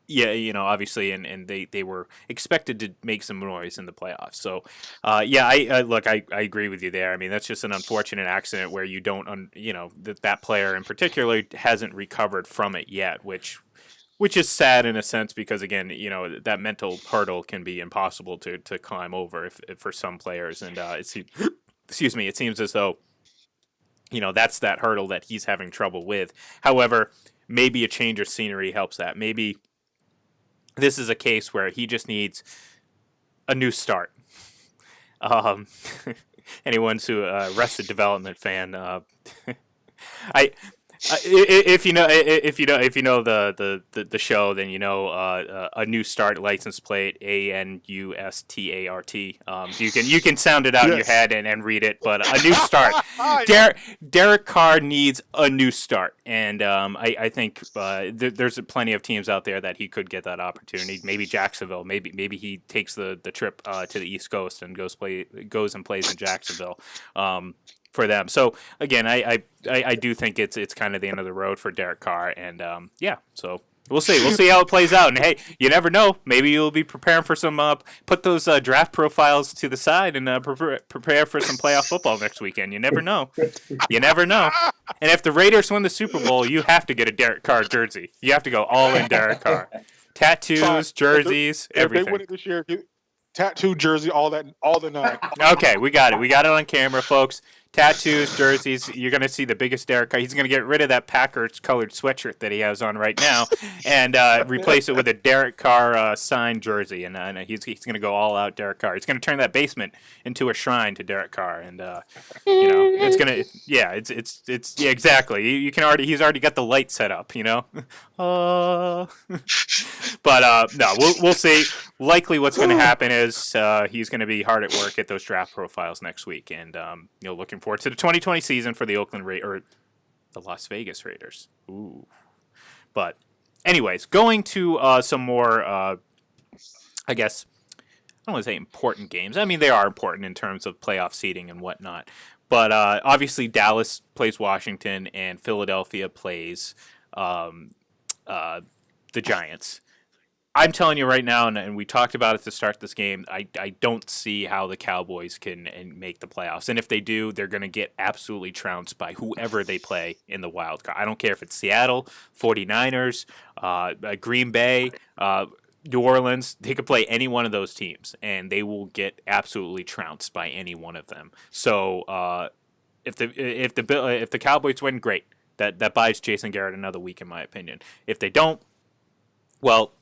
A: yeah, obviously, and they were expected to make some noise in the playoffs. So, yeah, I agree with you there. I mean, that's just an unfortunate accident where you don't, that player in particular hasn't recovered from it yet, which Which is sad in a sense because again, that mental hurdle can be impossible to climb over if for some players, and excuse me, it seems as though that's that hurdle that he's having trouble with. However, maybe a change of scenery helps that. Maybe this is a case where he just needs a new start. Um, anyone's who Arrested Development fan, I if you know the show, then a new start license plate ANUSTART. You can sound it out in your head and read it, but a new start. Derek Carr needs a new start, and I think there's plenty of teams out there that he could get that opportunity. Maybe Jacksonville. Maybe he takes the trip to the East Coast and goes and plays in Jacksonville. For them. So again, I do think it's kind of the end of the road for Derek Carr, and so we'll see how it plays out. And hey, you never know, maybe you'll be preparing for some put those draft profiles to the side and prepare for some playoff football next weekend. You never know. And if the Raiders win the Super Bowl, you have to get a Derek Carr jersey. You have to go all in Derek Carr. Tattoos, jerseys, everything.
B: If they win it this year, tattoo, jersey, all the nine.
A: Okay, we got it on camera, folks. Tattoos, jerseys. You're going to see the biggest Derek Carr. He's going to get rid of that Packers colored sweatshirt that he has on right now and replace it with a Derek Carr signed jersey. And he's going to go all out Derek Carr. He's going to turn that basement into a shrine to Derek Carr. And it's going to exactly. He's already got the light set up. But no, we'll see. Likely, what's going to happen is he's going to be hard at work at those draft profiles next week, and looking forward to the 2020 season for the the Las Vegas Raiders. Ooh, but anyways, going to some more, I guess I don't want to say important games. I mean, they are important in terms of playoff seeding and whatnot. But obviously, Dallas plays Washington, and Philadelphia plays the Giants. I'm telling you right now, and we talked about it to start this game, I don't see how the Cowboys can make the playoffs. And if they do, they're going to get absolutely trounced by whoever they play in the wild card. I don't care if it's Seattle, 49ers, Green Bay, New Orleans. They could play any one of those teams, and they will get absolutely trounced by any one of them. So if the Cowboys win, great. That buys Jason Garrett another week, in my opinion. If they don't, well,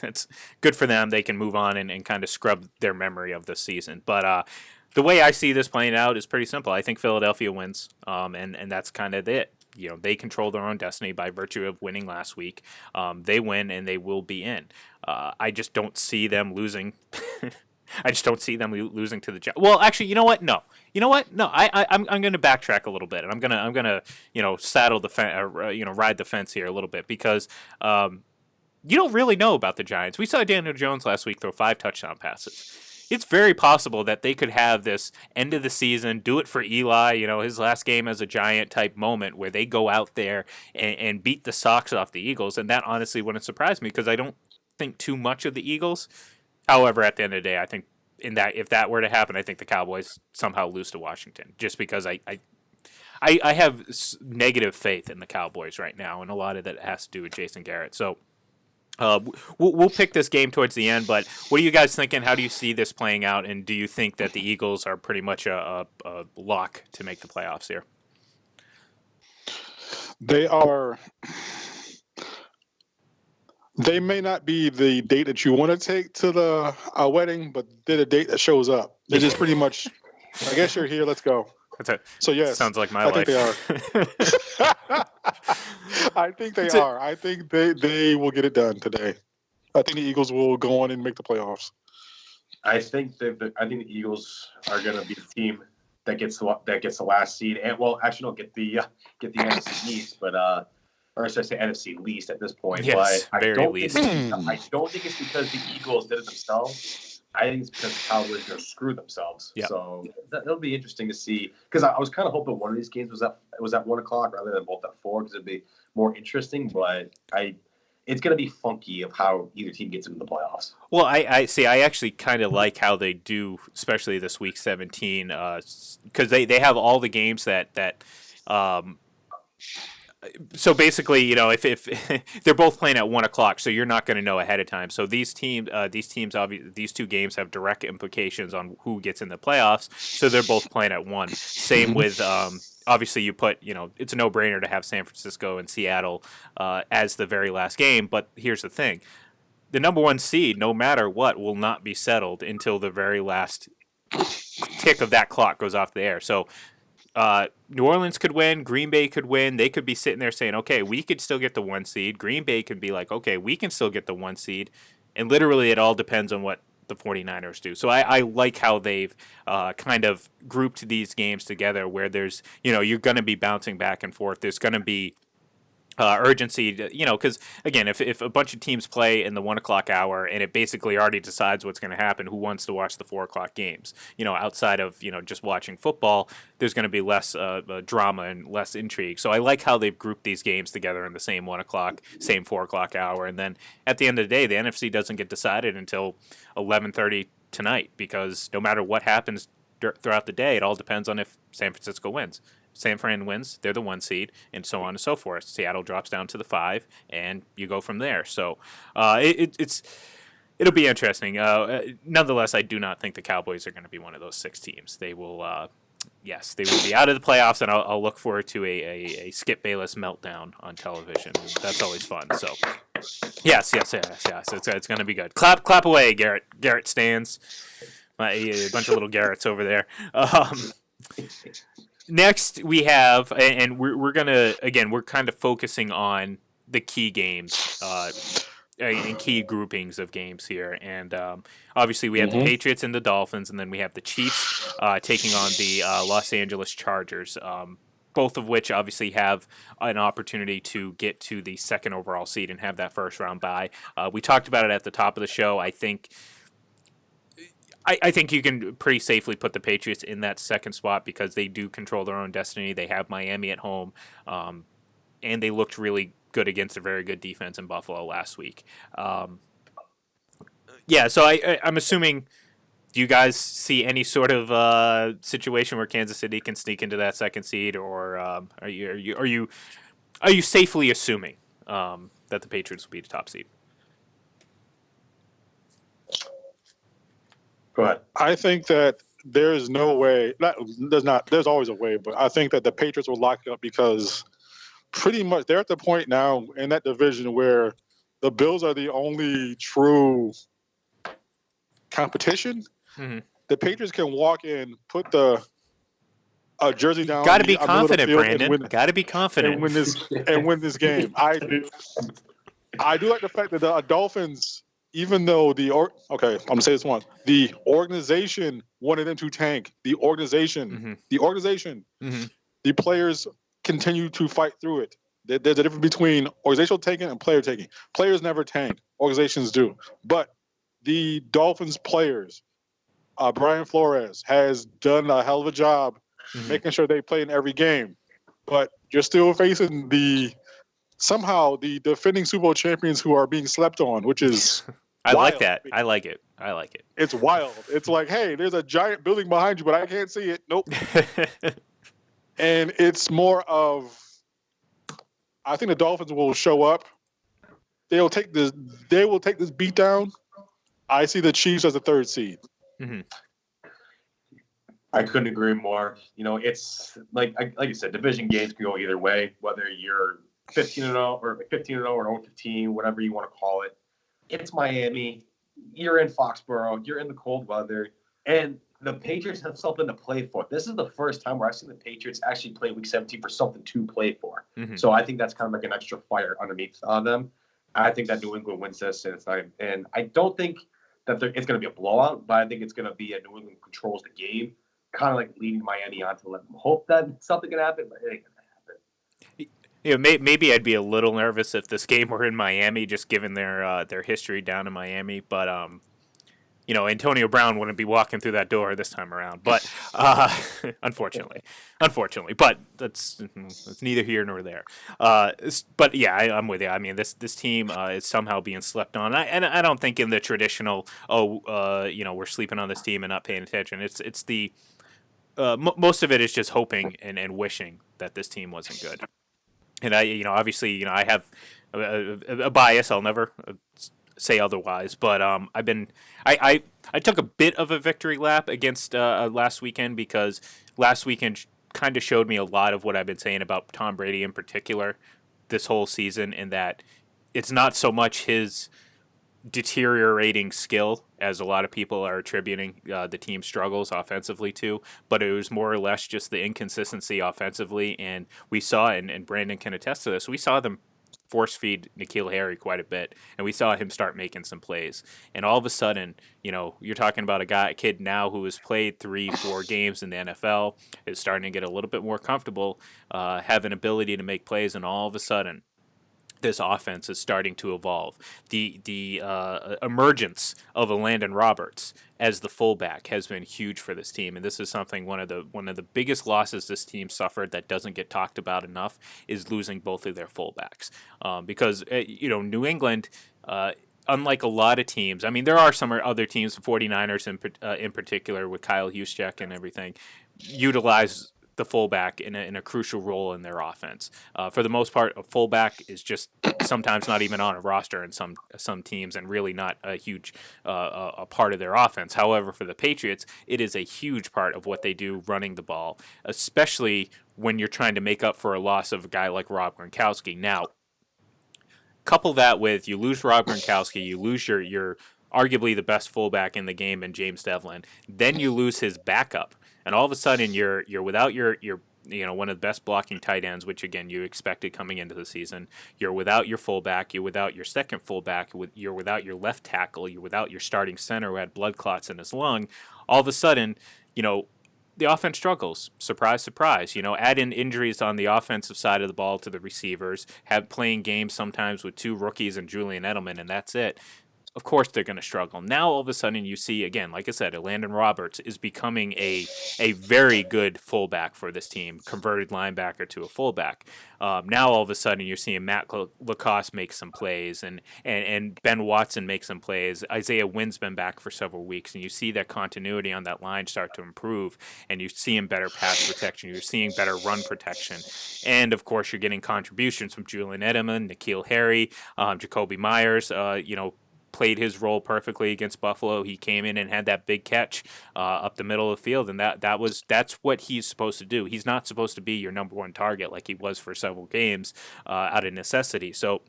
A: that's good for them. They can move on and kind of scrub their memory of the season. But the way I see this playing out is pretty simple. I think Philadelphia wins, and that's kind of it. They control their own destiny by virtue of winning last week. They win, and they will be in. I just don't see them losing. I just don't see them losing to the Giants. Well, actually, you know what? No. No, I'm going to backtrack a little bit, and I'm gonna saddle the ride the fence here a little bit because. You don't really know about the Giants. We saw Daniel Jones last week throw 5 touchdown passes. It's very possible that they could have this end of the season, do it for Eli, his last game as a Giant type moment where they go out there and beat the socks off the Eagles. And that honestly wouldn't surprise me because I don't think too much of the Eagles. However, at the end of the day, I think if that were to happen, I think the Cowboys somehow lose to Washington just because I have negative faith in the Cowboys right now, and a lot of that has to do with Jason Garrett. So. We'll pick this game towards the end, but what are you guys thinking? How do you see this playing out, and do you think that the Eagles are pretty much a lock to make the playoffs here?
B: They are. They may not be the date that you want to take to the wedding, but they're the date that shows up. They're just pretty much, I guess you're here, let's go. So yes,
A: sounds like my life.
B: I think they are. I think they will get it done today. I think the Eagles will go on and make the playoffs.
C: I think the Eagles are going to be the team that gets the last seed, and actually don't get the NFC East, but or should I say NFC least at this point?
A: Yes,
C: but
A: very least.
C: I don't think it's because the Eagles did it themselves. I think it's because the Cowboys are going to screw themselves. Yep. So that'll be interesting to see. Because I was kind of hoping one of these games was at 1 o'clock rather than both at 4, because it'd be more interesting. But it's going to be funky of how either team gets into the playoffs.
A: Well, I see. I actually kind of like how they do, especially this week 17, because they have all the games that So basically, if they're both playing at 1 o'clock, so you're not going to know ahead of time. So these teams, these two games have direct implications on who gets in the playoffs. So they're both playing at 1. Same with obviously you put it's a no brainer to have San Francisco and Seattle as the very last game. But here's the thing: the number 1 seed, no matter what, will not be settled until the very last tick of that clock goes off the air. So New Orleans could win, Green Bay could win. They could be sitting there saying, okay, we could still get the 1 seed. Green Bay could be like, okay, we can still get the 1 seed. And literally it all depends on what the 49ers do. So I like how they've kind of grouped these games together where there's, you're going to be bouncing back and forth. There's going to be urgency, because again, if a bunch of teams play in the 1 o'clock hour and it basically already decides what's going to happen, who wants to watch the 4 o'clock games? Outside of just watching football, there's going to be less drama and less intrigue. So I like how they've grouped these games together in the same 1 o'clock, same 4 o'clock hour, and then at the end of the day, the NFC doesn't get decided until 11:30 tonight because no matter what happens throughout the day, it all depends on if San Francisco wins. San Fran wins, they're the 1 seed, and so on and so forth. Seattle drops down to the 5, and you go from there. So it'll be interesting. Nonetheless, I do not think the Cowboys are going to be one of those 6 teams. They will, yes, they will be out of the playoffs, and I'll look forward to a Skip Bayless meltdown on television. That's always fun. So yes. It's going to be good. Clap away, Garrett. Garrett stands. A bunch of little Garretts over there. Next, we have, and we're gonna again, we're kind of focusing on the key games and key groupings of games here, and obviously we have the Patriots and the Dolphins, and then we have the Chiefs taking on the Los Angeles Chargers. Both of which obviously have an opportunity to get to the second overall seed and have that first round bye. We talked about it at the top of the show. I think you can pretty safely put the Patriots in that second spot because they do control their own destiny. They have Miami at home, and they looked really good against a very good defense in Buffalo last week. So I'm assuming. Do you guys see any sort of situation where Kansas City can sneak into that second seed, or are you safely assuming that the Patriots will be the top seed?
C: Go ahead.
B: I think that there's no way. There's always a way, but I think that the Patriots will lock it up because pretty much they're at the point now in that division where the Bills are the only true competition. Mm-hmm. The Patriots can walk in, put a jersey down.
A: Got to be confident, Brandon. Got to be confident
B: and win this game. I do like the fact that the Dolphins. Even though I'm gonna say this once. The organization wanted them to tank. The organization, the players continue to fight through it. There's a difference between organizational tanking and player tanking. Players never tank. Organizations do. But the Dolphins players, Brian Flores has done a hell of a job making sure they play in every game. But you're still facing somehow the defending Super Bowl champions who are being slept on, which is
A: I like that. I like it.
B: It's wild. It's like, hey, there's a giant building behind you, but I can't see it. Nope. And it's more of, I think the Dolphins will show up. They will take this beat down. I see the Chiefs as the 3rd seed.
A: Mm-hmm.
C: I couldn't agree more. It's like you said, division games can go either way, whether you're 15-0 or 15-0 or 0-15, whatever you want to call it. It's Miami. You're in Foxborough. You're in the cold weather. And the Patriots have something to play for. This is the first time where I've seen the Patriots actually play Week 17 for something to play for. Mm-hmm. So I think that's kind of like an extra fire underneath them. I think that New England wins this, and I don't think that it's going to be a blowout, but I think it's going to be a New England controls the game, kind of like leading Miami on to let them hope that something can happen, but it ain't going to happen.
A: Maybe I'd be a little nervous if this game were in Miami, just given their history down in Miami. But Antonio Brown wouldn't be walking through that door this time around. But unfortunately, but that's neither here nor there. But yeah, I'm with you. I mean, this team is somehow being slept on, and I don't think in the traditional we're sleeping on this team and not paying attention. It's the most of it is just hoping and wishing that this team wasn't good. And obviously, I have a bias. I'll never say otherwise. But I took a bit of a victory lap against last weekend, because last weekend kind of showed me a lot of what I've been saying about Tom Brady in particular this whole season, in that it's not so much his deteriorating skill, as a lot of people are attributing the team's struggles offensively to, but it was more or less just the inconsistency offensively. And we saw, and Brandon can attest to this, we saw them force feed N'Keal Harry quite a bit, and we saw him start making some plays. And all of a sudden, you're talking about a kid now who has played 3-4 games in the NFL, is starting to get a little bit more comfortable, have an ability to make plays, and all of a sudden, this offense is starting to evolve. The emergence of a Landon Roberts as the fullback has been huge for this team, and this is something one of the biggest losses this team suffered that doesn't get talked about enough, is losing both of their fullbacks. Because New England. Unlike a lot of teams, I mean, there are some other teams, the 49ers in particular, with Kyle Juszczyk and everything, utilize the fullback in a crucial role in their offense. For the most part, a fullback is just sometimes not even on a roster in some teams, and really not a huge a part of their offense. However, for the Patriots, it is a huge part of what they do running the ball, especially when you're trying to make up for a loss of a guy like Rob Gronkowski. Now, couple that with, you lose Rob Gronkowski, you lose your arguably the best fullback in the game in James Devlin, then you lose his backup, and all of a sudden you're without your one of the best blocking tight ends, which again you expected coming into the season. You're without your fullback, you're without your second fullback, you're without your left tackle, you're without your starting center who had blood clots in his lung. All of a sudden, the offense struggles. Surprise, surprise. Add in injuries on the offensive side of the ball to the receivers, have playing games sometimes with two rookies and Julian Edelman, and that's it. Of course they're going to struggle. Now all of a sudden you see, again, like I said, Landon Roberts is becoming a very good fullback for this team, converted linebacker to a fullback. Now all of a sudden you're seeing Matt Lacoste make some plays, and Ben Watson make some plays. Isaiah Wynn's been back for several weeks, and you see that continuity on that line start to improve, and you're seeing better pass protection, you're seeing better run protection, and of course you're getting contributions from Julian Edelman, N'Keal Harry, Jacoby Myers, played his role perfectly against Buffalo. He came in and had that big catch up the middle of the field, and that's what he's supposed to do. He's not supposed to be your number one target like he was for several games out of necessity. So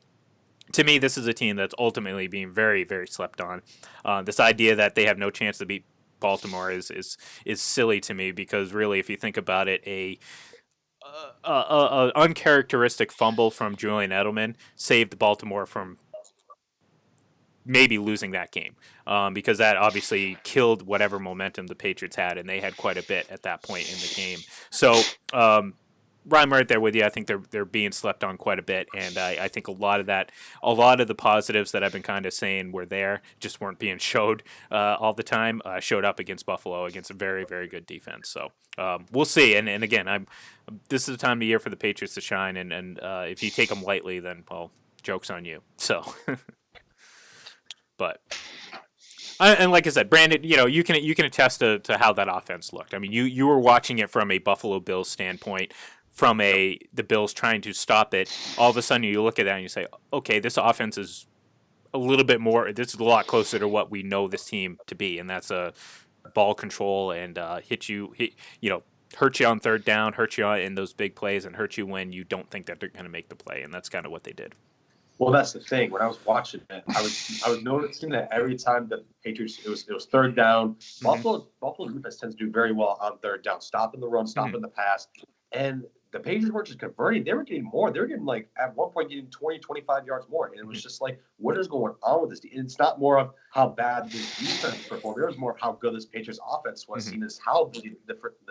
A: to me, this is a team that's ultimately being very, very slept on. This idea that they have no chance to beat Baltimore is silly to me, because really, if you think about it, a uncharacteristic fumble from Julian Edelman saved Baltimore from maybe losing that game, because that obviously killed whatever momentum the Patriots had, and they had quite a bit at that point in the game. So, I'm right there with you. I think they're being slept on quite a bit, and I think a lot of the positives that I've been kind of saying were there, just weren't being showed all the time. Showed up against Buffalo, against a very, very good defense. So we'll see. And again, this is the time of year for the Patriots to shine, and if you take them lightly, then well, joke's on you. So. But and like I said, Brandon, you can attest to how that offense looked. I mean, you were watching it from a Buffalo Bills standpoint, from the Bills trying to stop it. All of a sudden, you look at that and you say, okay, this offense is a little bit more. This is a lot closer to what we know this team to be, and that's a ball control and hurt you on third down, hurt you in those big plays, and hurt you when you don't think that they're going to make the play, and that's kind of what they did.
C: Well, that's the thing. When I was watching it, I was noticing that every time the Patriots, it was third down. Buffalo defense tends to do very well on third down, stopping the run, stopping the pass, and the Patriots weren't just converting; they were getting more. They were getting at one point getting 20, 25 yards more, and it was just like, what is going on with this? It's not more of how bad this defense performed; it was more of how good this Patriots offense was. Seen as how the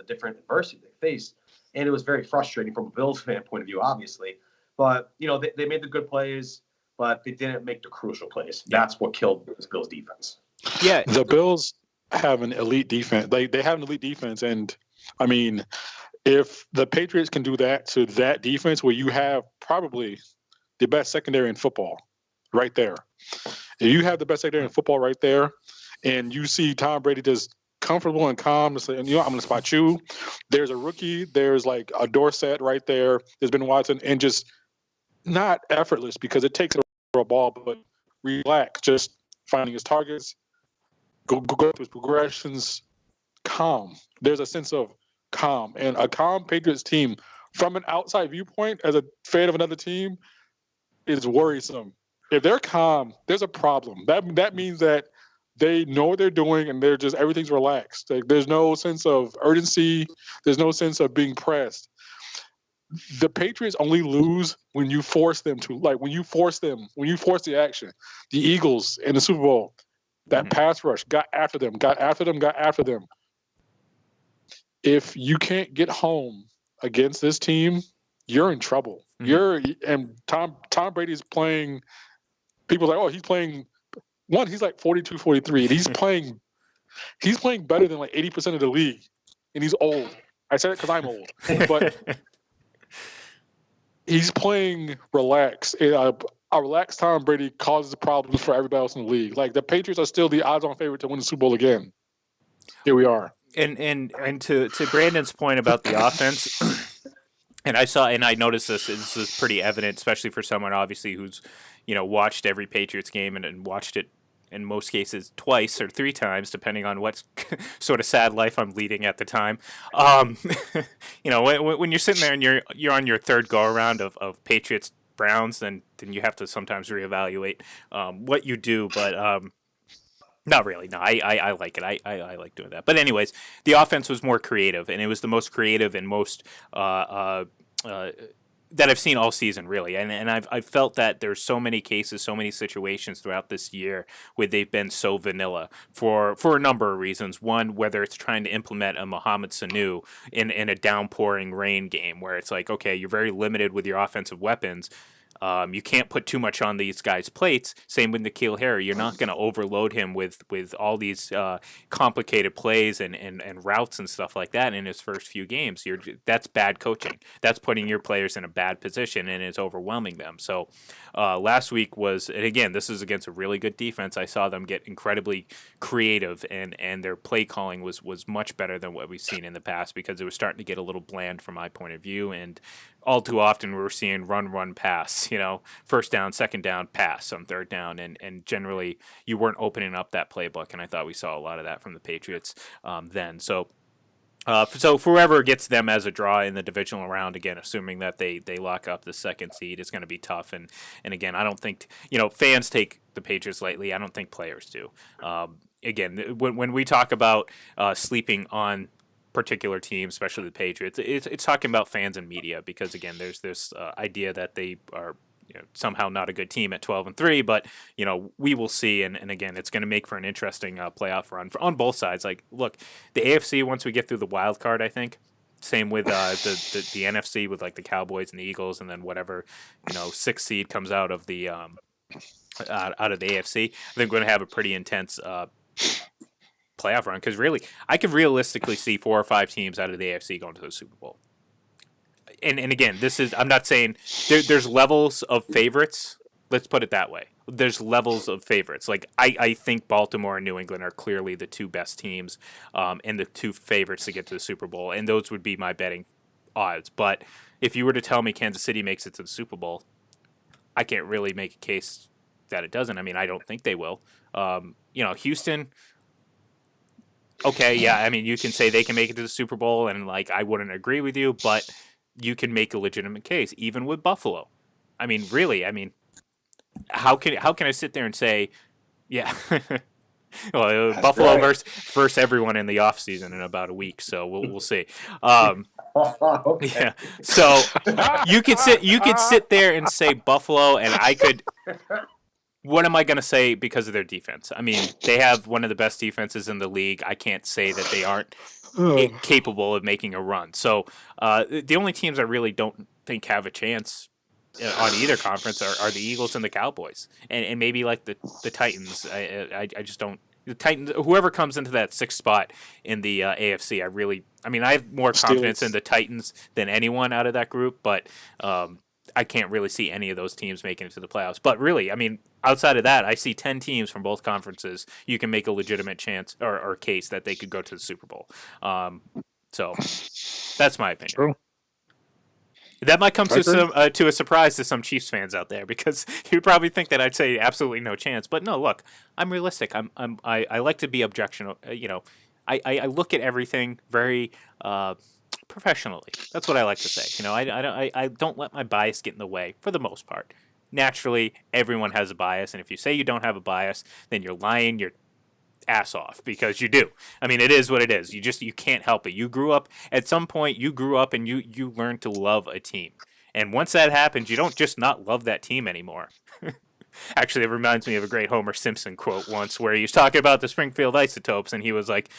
C: different adversity they faced, and it was very frustrating from a Bills fan point of view, obviously. But, they made the good plays, but they didn't make the crucial plays. That's what killed this Bills defense.
A: Yeah.
B: The Bills have an elite defense. They have an elite defense. And, I mean, if the Patriots can do that to that defense, where you have probably the best secondary in football right there. If you have the best secondary in football right there, and you see Tom Brady just comfortable and calm to say, I'm going to spot you. There's a rookie. There's like a Dorsett right there. There's been Watson, and just not effortless because it takes a ball, but relax, just finding his targets, go through his progressions, calm. There's a sense of calm, and a calm Patriots team from an outside viewpoint as a fan of another team is worrisome. If they're calm, there's a problem. That means that they know what they're doing and they're just everything's relaxed. Like, there's no sense of urgency. There's no sense of being pressed. The Patriots only lose when you force them to. Like when you force the action. The Eagles in the Super Bowl, that pass rush got after them. If you can't get home against this team, you're in trouble. And Tom Brady's playing. People are like, oh, he's playing. One, he's like 42, 43, and he's playing better than like 80% of the league, and he's old. I said it because I'm old, but he's playing relaxed. A relaxed Tom Brady causes problems for everybody else in the league. Like, the Patriots are still the odds-on favorite to win the Super Bowl again. Here we are.
A: And to Brandon's point about the offense, and I noticed this is pretty evident, especially for someone obviously who's, watched every Patriots game and watched it in most cases twice or three times, depending on what sort of sad life I'm leading at the time. When you're sitting there and you're on your third go around of Patriots Browns, then you have to sometimes reevaluate what you do, but. Not really. No, I like it. I like doing that. But anyways, the offense was more creative, and it was the most creative and most that I've seen all season, really. And I've felt that there's so many cases, so many situations throughout this year where they've been so vanilla for a number of reasons. One, whether it's trying to implement a Mohamed Sanu in a downpouring rain game where it's like, okay, you're very limited with your offensive weapons. You can't put too much on these guys' plates. Same with N'Keal Harry. You're not going to overload him with all these complicated plays and routes and stuff like that in his first few games. That's bad coaching. That's putting your players in a bad position, and it's overwhelming them. So last week was, and again, this is against a really good defense. I saw them get incredibly creative, and their play calling was much better than what we've seen in the past because it was starting to get a little bland from my point of view. And all too often we're seeing run, pass, first down, second down, pass on third down. And generally you weren't opening up that playbook. And I thought we saw a lot of that from the Patriots then. So whoever gets them as a draw in the divisional round, again, assuming that they lock up the second seed, it's going to be tough. And again, I don't think, fans take the Patriots lightly. I don't think players do. Again, when we talk about sleeping on particular teams, especially the Patriots, it's talking about fans and media because again, there's this idea that they are somehow not a good team at 12-3, but we will see, and again, it's going to make for an interesting playoff run on both sides. Like, look, the AFC once we get through the wild card, I think. Same with the NFC with like the Cowboys and the Eagles, and then whatever sixth seed comes out of the AFC. I think we're going to have a pretty intense playoff run because really I could realistically see 4 or 5 teams out of the AFC going to the Super Bowl. And again, I'm not saying there's levels of favorites. Let's put it that way. There's levels of favorites. Like I think Baltimore and New England are clearly the two best teams and the two favorites to get to the Super Bowl, and those would be my betting odds. But if you were to tell me Kansas City makes it to the Super Bowl, I can't really make a case that it doesn't. I mean, I don't think they will. Houston. Okay, yeah, I mean, you can say they can make it to the Super Bowl, and like I wouldn't agree with you, but you can make a legitimate case, even with Buffalo. I mean, really, how can I sit there and say, yeah, well, Buffalo versus everyone in the offseason in about a week, so we'll see.
C: Okay.
A: Yeah, so you could sit there and say Buffalo, and I could. What am I going to say because of their defense? I mean, they have one of the best defenses in the league. I can't say that they aren't capable of making a run. So the only teams I really don't think have a chance on either conference are the Eagles and the Cowboys, and maybe like the Titans. I just don't. The Titans, whoever comes into that 6th spot in the AFC, I have more confidence in the Titans than anyone out of that group, but I can't really see any of those teams making it to the playoffs. But really, I mean, outside of that, I see 10 teams from both conferences. You can make a legitimate chance or case that they could go to the Super Bowl. So that's my opinion.
B: True.
A: That might come
B: I agree.
A: to a surprise to some Chiefs fans out there because you'd probably think that I'd say absolutely no chance. But no, look, I'm realistic. I like to be objectionable. I look at everything very professionally. That's what I like to say. I don't let my bias get in the way for the most part. Naturally, everyone has a bias, and if you say you don't have a bias, then you're lying your ass off because you do. I mean, it is what it is. You can't help it. You grew up at some point. You grew up and you learned to love a team, and once that happens, you don't just not love that team anymore. Actually, it reminds me of a great Homer Simpson quote once where he was talking about the Springfield Isotopes, and he was like,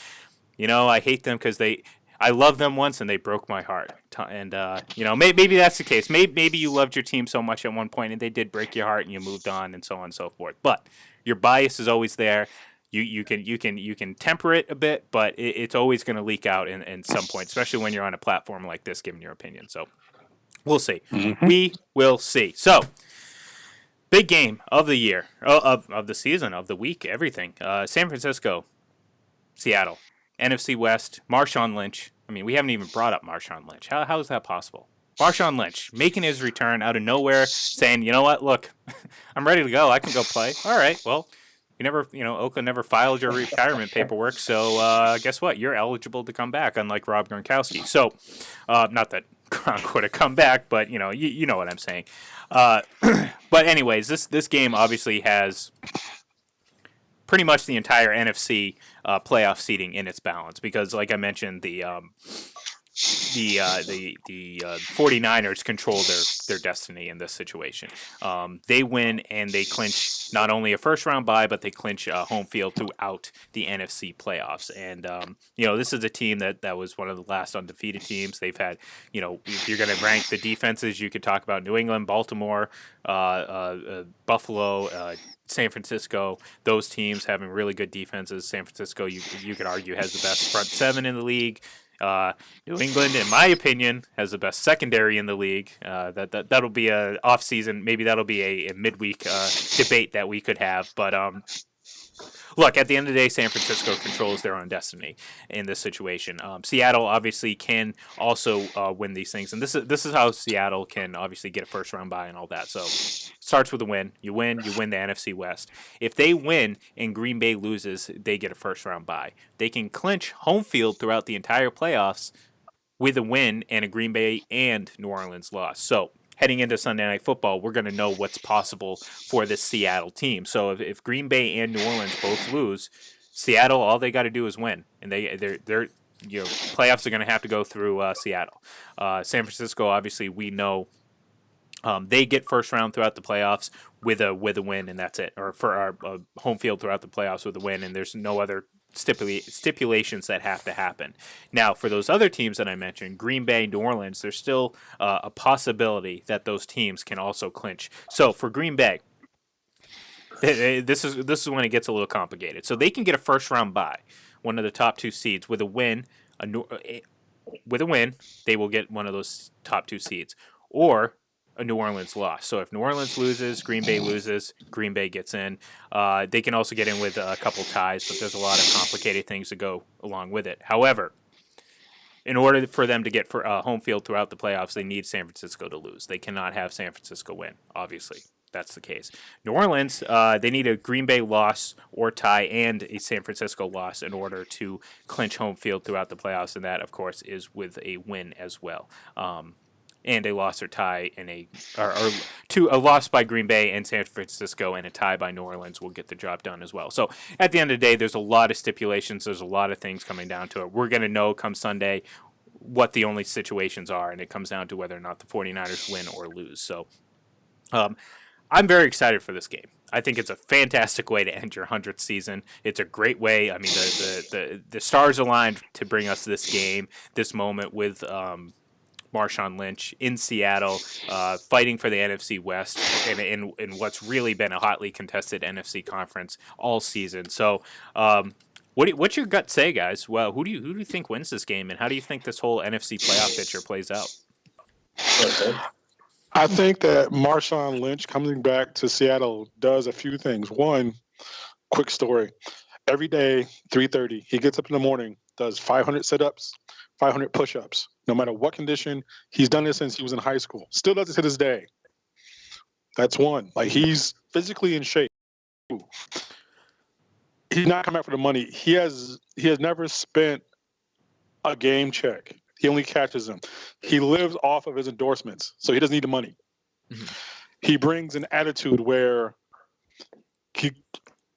A: I hate them because I loved them once and they broke my heart. And maybe that's the case. Maybe you loved your team so much at one point and they did break your heart and you moved on and so on and so forth. But your bias is always there. You can temper it a bit, but it's always going to leak out in some point, especially when you're on a platform like this, giving your opinion. So we'll see.
B: Mm-hmm.
A: We will see. So big game of the year, of the season, of the week, everything. San Francisco, Seattle, NFC West, Marshawn Lynch. I mean, we haven't even brought up Marshawn Lynch. How is that possible? Marshawn Lynch making his return out of nowhere, saying, "You know what? Look, I'm ready to go. I can go play." All right. Well, Oakland never filed your retirement paperwork, so guess what? You're eligible to come back, unlike Rob Gronkowski. So, not that Gronk would have come back, but you know what I'm saying. But anyways, this game obviously has pretty much the entire NFC playoff seeding in its balance because, like I mentioned, the 49ers control their destiny in this situation. They win and they clinch not only a first round bye, but they clinch home field throughout the NFC playoffs. And this is a team that was one of the last undefeated teams. They've had, if you're going to rank the defenses, you could talk about New England, Baltimore, Buffalo, San Francisco, those teams having really good defenses. San Francisco, you could argue, has the best front seven in the league. New England, in my opinion, has the best secondary in the league. That'll be a off season. Maybe that'll be a midweek debate that we could have. But look, at the end of the day, San Francisco controls their own destiny in this situation. Seattle obviously can also win these things, and this is how Seattle can obviously get a first round bye and all that. So starts with a win. You win the NFC West. If they win and Green Bay loses, they get a first round bye. They can clinch home field throughout the entire playoffs with a win and a Green Bay and New Orleans loss. So heading into Sunday Night Football, we're going to know what's possible for this Seattle team. So if Green Bay and New Orleans both lose, Seattle, all they got to do is win, and they're playoffs are going to have to go through Seattle. San Francisco, obviously, we know they get first round throughout the playoffs with a win, and that's it. Or for our home field throughout the playoffs with a win, and there's no other stipulations that have to happen. Now, for those other teams that I mentioned, Green Bay, New Orleans, there's still a possibility that those teams can also clinch. So for Green Bay, this is when it gets a little complicated. So they can get a first round bye, one of the top two seeds with a win. With a win, they will get one of those top two seeds, or a New Orleans loss. So if New Orleans loses, Green Bay loses, Green Bay gets in. They can also get in with a couple ties, but there's a lot of complicated things to go along with it. However, in order for them to get for home field throughout the playoffs, they need San Francisco to lose. They cannot have San Francisco win, obviously. That's the case. New Orleans, they need a Green Bay loss or tie and a San Francisco loss in order to clinch home field throughout the playoffs, and that, of course, is with a win as well. And a loss or tie in a loss by Green Bay and San Francisco and a tie by New Orleans will get the job done as well. So at the end of the day, there's a lot of stipulations. There's a lot of things coming down to it. We're going to know come Sunday what the only situations are, and it comes down to whether or not the 49ers win or lose. So I'm very excited for this game. I think it's a fantastic way to end your 100th season. It's a great way. I mean, the stars aligned to bring us this game, this moment with Marshawn Lynch in Seattle, fighting for the NFC West in what's really been a hotly contested NFC conference all season. So, what's your gut say, guys? Well, who do you think wins this game, and how do you think this whole NFC playoff picture plays out?
B: I think that Marshawn Lynch coming back to Seattle does a few things. One, quick story. Every day, 3:30, he gets up in the morning, does 500 sit-ups, 500 push-ups, no matter what condition. He's done this since he was in high school. Still does it to this day. That's one. Like, he's physically in shape. He's not coming out for the money. He has never spent a game check. He only catches them. He lives off of his endorsements, so he doesn't need the money. Mm-hmm. He brings an attitude where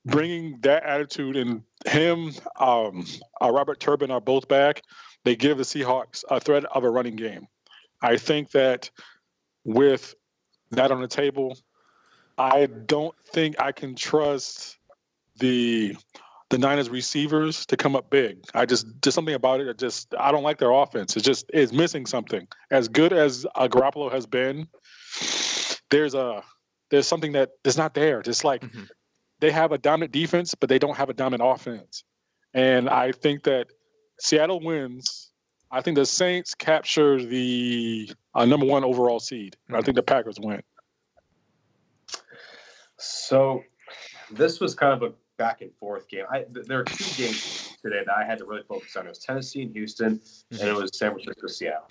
B: bringing that attitude, and him, Robert Turbin are both back. They give the Seahawks a threat of a running game. I think that with that on the table, I don't think I can trust the Niners receivers to come up big. Just something about it. I don't like their offense. It's missing something. As good as Garoppolo has been, there's something that is not there. Just like they have a dominant defense, but they don't have a dominant offense. And I think that Seattle wins. I think the Saints capture the number 1 overall seed. I think the Packers win.
C: So this was kind of a back and forth game. There are 2 games today that I had to really focus on. It was Tennessee and Houston, and it was San Francisco, Seattle.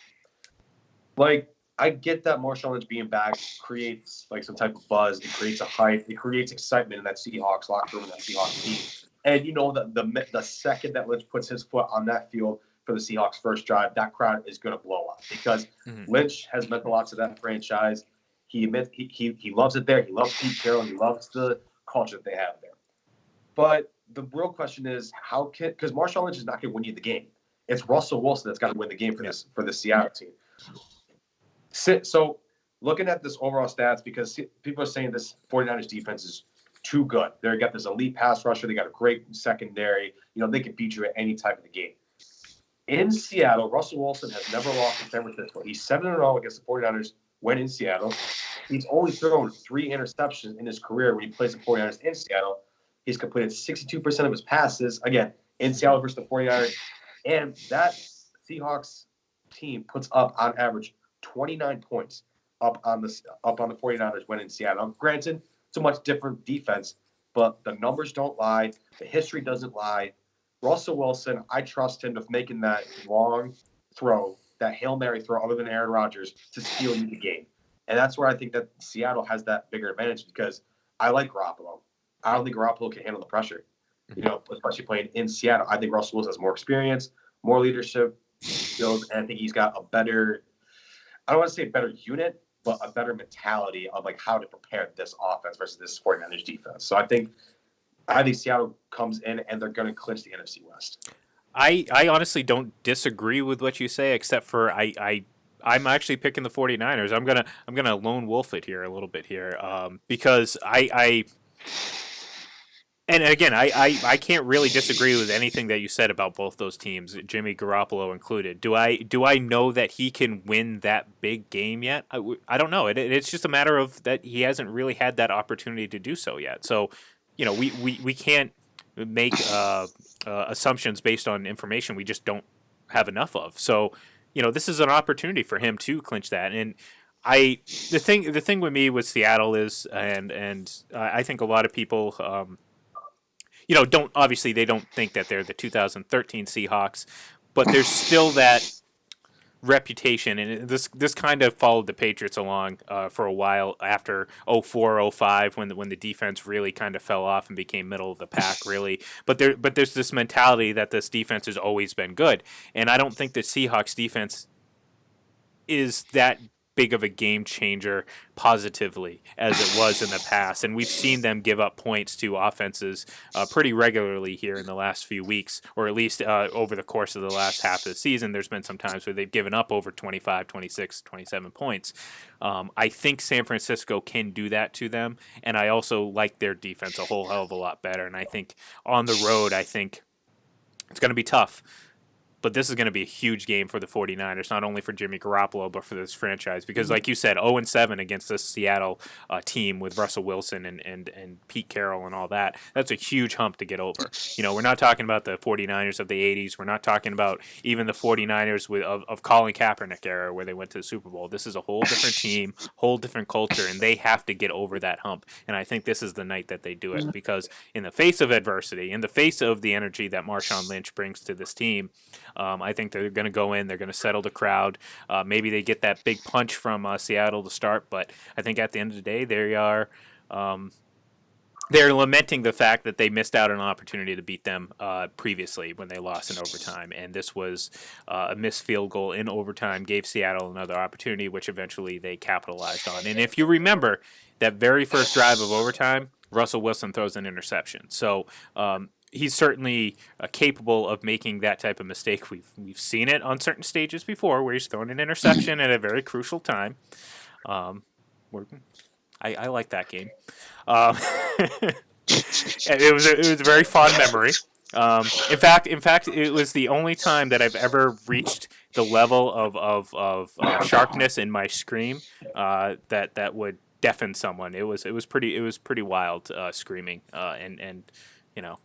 C: Like, I get that Marshawn Lynch being back creates like some type of buzz. It creates a hype. It creates excitement in that Seahawks locker room and that Seahawks team. And you know that the second that Lynch puts his foot on that field for the Seahawks' first drive, that crowd is going to blow up because Lynch has meant a lot to that franchise. He loves it there. He loves Pete Carroll. He loves the culture that they have there. But the real question is because Marshawn Lynch is not going to win you the game. It's Russell Wilson that's got to win the game for this Seattle team. So looking at this overall stats, because people are saying this 49ers defense is too good. They got this elite pass rusher. They got a great secondary. They can beat you at any type of the game. In Seattle, Russell Wilson has never lost to San Francisco. He's 7-0 against the 49ers when in Seattle. He's only thrown 3 interceptions in his career when he plays the 49ers in Seattle. He's completed 62% of his passes, again, in Seattle versus the 49ers. And that Seahawks team puts up, on average, 29 points up on the 49ers when in Seattle. Now, granted, it's a much different defense, but the numbers don't lie. The history doesn't lie. Russell Wilson, I trust him with making that long throw, that Hail Mary throw, other than Aaron Rodgers, to steal you the game. And that's where I think that Seattle has that bigger advantage because I like Garoppolo. I don't think Garoppolo can handle the pressure, especially playing in Seattle. I think Russell Wilson has more experience, more leadership skills, and I think he's got a better, I don't want to say better unit, but a better mentality of like how to prepare this offense versus this 49ers defense. So I think Seattle comes in and they're going to clinch the NFC West.
A: I honestly don't disagree with what you say, except for I'm actually picking the 49ers. I'm gonna lone wolf it here a little bit here, because and again, I can't really disagree with anything that you said about both those teams, Jimmy Garoppolo included. Do I know that he can win that big game yet? I don't know. It's just a matter of that he hasn't really had that opportunity to do so yet. So, we can't make assumptions based on information we just don't have enough of. So, this is an opportunity for him to clinch that. And the thing with me with Seattle is, and I think a lot of people, they don't think that they're the 2013 Seahawks, but there's still that reputation, and this kind of followed the Patriots along for a while after 04, 05 when the defense really kind of fell off and became middle of the pack, really. But there's this mentality that this defense has always been good, and I don't think the Seahawks defense is that big of a game changer positively as it was in the past. And we've seen them give up points to offenses pretty regularly here in the last few weeks, or at least over the course of the last half of the season. There's been some times where they've given up over 25, 26, 27 points. I think San Francisco can do that to them, and I also like their defense a whole hell of a lot better. And I think on the road, I think it's going to be tough. But this is going to be a huge game for the 49ers, not only for Jimmy Garoppolo, but for this franchise. Because, like you said, 0-7 against this Seattle team with Russell Wilson and Pete Carroll and all that. That's a huge hump to get over. We're not talking about the 49ers of the 80s. We're not talking about even the 49ers of Colin Kaepernick era where they went to the Super Bowl. This is a whole different team, whole different culture, and they have to get over that hump. And I think this is the night that they do it, because in the face of adversity, in the face of the energy that Marshawn Lynch brings to this team, I think they're going to go in, they're going to settle the crowd. Maybe they get that big punch from Seattle to start, but I think at the end of the day, they are. They're lamenting the fact that they missed out on an opportunity to beat them previously when they lost in overtime, and this was a missed field goal in overtime, gave Seattle another opportunity, which eventually they capitalized on. And if you remember, that very first drive of overtime, Russell Wilson throws an interception. So he's certainly capable of making that type of mistake. We've seen it on certain stages before, where he's thrown an interception at a very crucial time. I like that game. It was a very fond memory. In fact, it was the only time that I've ever reached the level of sharpness in my scream that would deafen someone. It was pretty wild screaming and you know.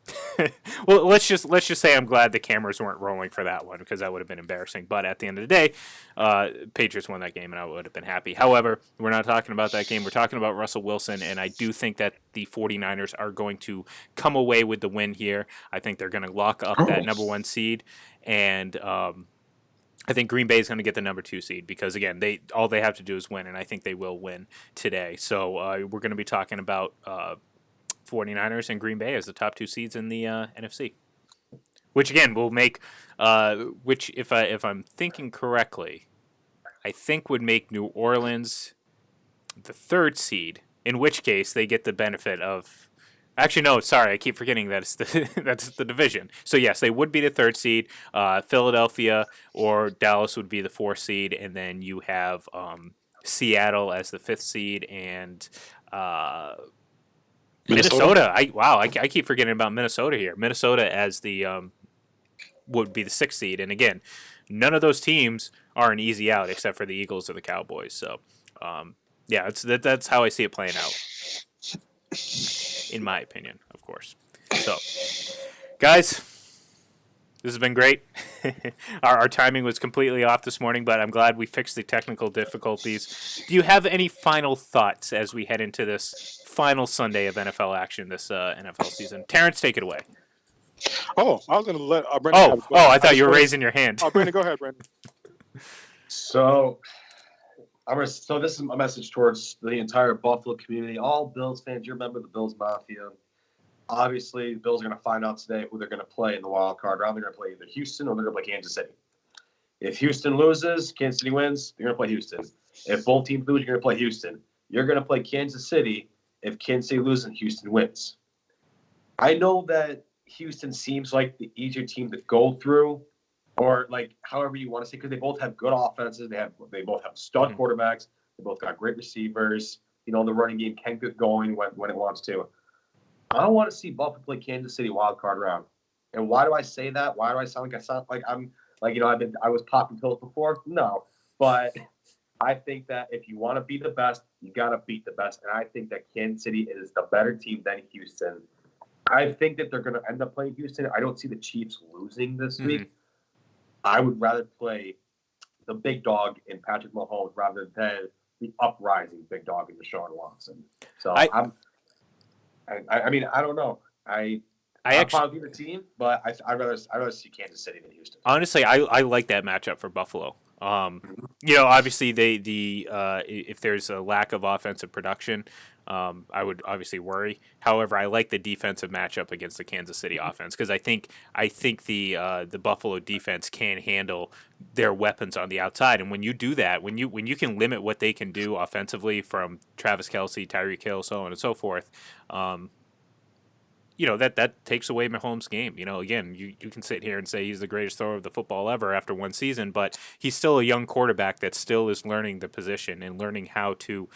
A: Well, let's just say I'm glad the cameras weren't rolling for that one, because that would have been embarrassing. But at the end of the day, Patriots won that game, and I would have been happy. However, we're not talking about that game. We're talking about Russell Wilson, and I do think that the 49ers are going to come away with the win here. I think they're going to lock up that number 1 seed, and I think Green Bay is going to get the number 2 seed, because again, all they have to do is win, and I think they will win today. So we're going to be talking about 49ers and Green Bay as the top 2 seeds in the NFC, which again will make, which if I'm thinking correctly, I think would make New Orleans the 3rd seed. In which case they get the benefit of. Actually, no. Sorry, I keep forgetting that that's the division. So yes, they would be the 3rd seed. Philadelphia or Dallas would be the 4th seed, and then you have Seattle as the 5th seed, and Minnesota. I keep forgetting about Minnesota here. Minnesota as the would be the 6th seed, and again, none of those teams are an easy out except for the Eagles or the Cowboys. So, yeah, that's how I see it playing out, in my opinion, of course. So, guys, this has been great. Our timing was completely off this morning, but I'm glad we fixed the technical difficulties. Do you have any final thoughts as we head into this final Sunday of NFL action this NFL season? Terrence, take it away.
B: Oh, I was going to let Brandon.
A: I thought you were raising your hand.
B: Oh, Brandon, go ahead, Brandon.
C: So this is a message towards the entire Buffalo community, all Bills fans. You remember the Bills Mafia. Obviously, the Bills are going to find out today who they're going to play in the wild card round. They're going to play either Houston or they're going to play Kansas City. If Houston loses, Kansas City wins, you're going to play Houston. If both teams lose, you're going to play Houston. You're going to play Kansas City if Kansas City loses and Houston wins. I know that Houston seems like the easier team to go through, or like however you want to say, because they both have good offenses. They both have stud quarterbacks. They both got great receivers. You know, the running game can get going when it wants to. I don't want to see Buffalo play Kansas City wild card round. And why do I say that? Why do I sound like I'm like, you know, I was popping pills before? No. But I think that if you want to be the best, you got to beat the best. And I think that Kansas City is the better team than Houston. I think that they're going to end up playing Houston. I don't see the Chiefs losing this week. I would rather play the big dog in Patrick Mahomes rather than the uprising big dog in Deshaun Watson. So I mean, I don't know. I'm probably the team, but I'd rather see Kansas City than Houston.
A: Honestly, I like that matchup for Buffalo. You know, obviously if there's a lack of offensive production, I would obviously worry. However, I like the defensive matchup against the Kansas City offense, because I think the Buffalo defense can handle their weapons on the outside, and when you do that, when you can limit what they can do offensively from Travis Kelce, Tyreek Hill, so on and so forth, you know, that takes away Mahomes' game. You know, again, you can sit here and say he's the greatest thrower of the football ever after one season, but he's still a young quarterback that still is learning the position and learning how to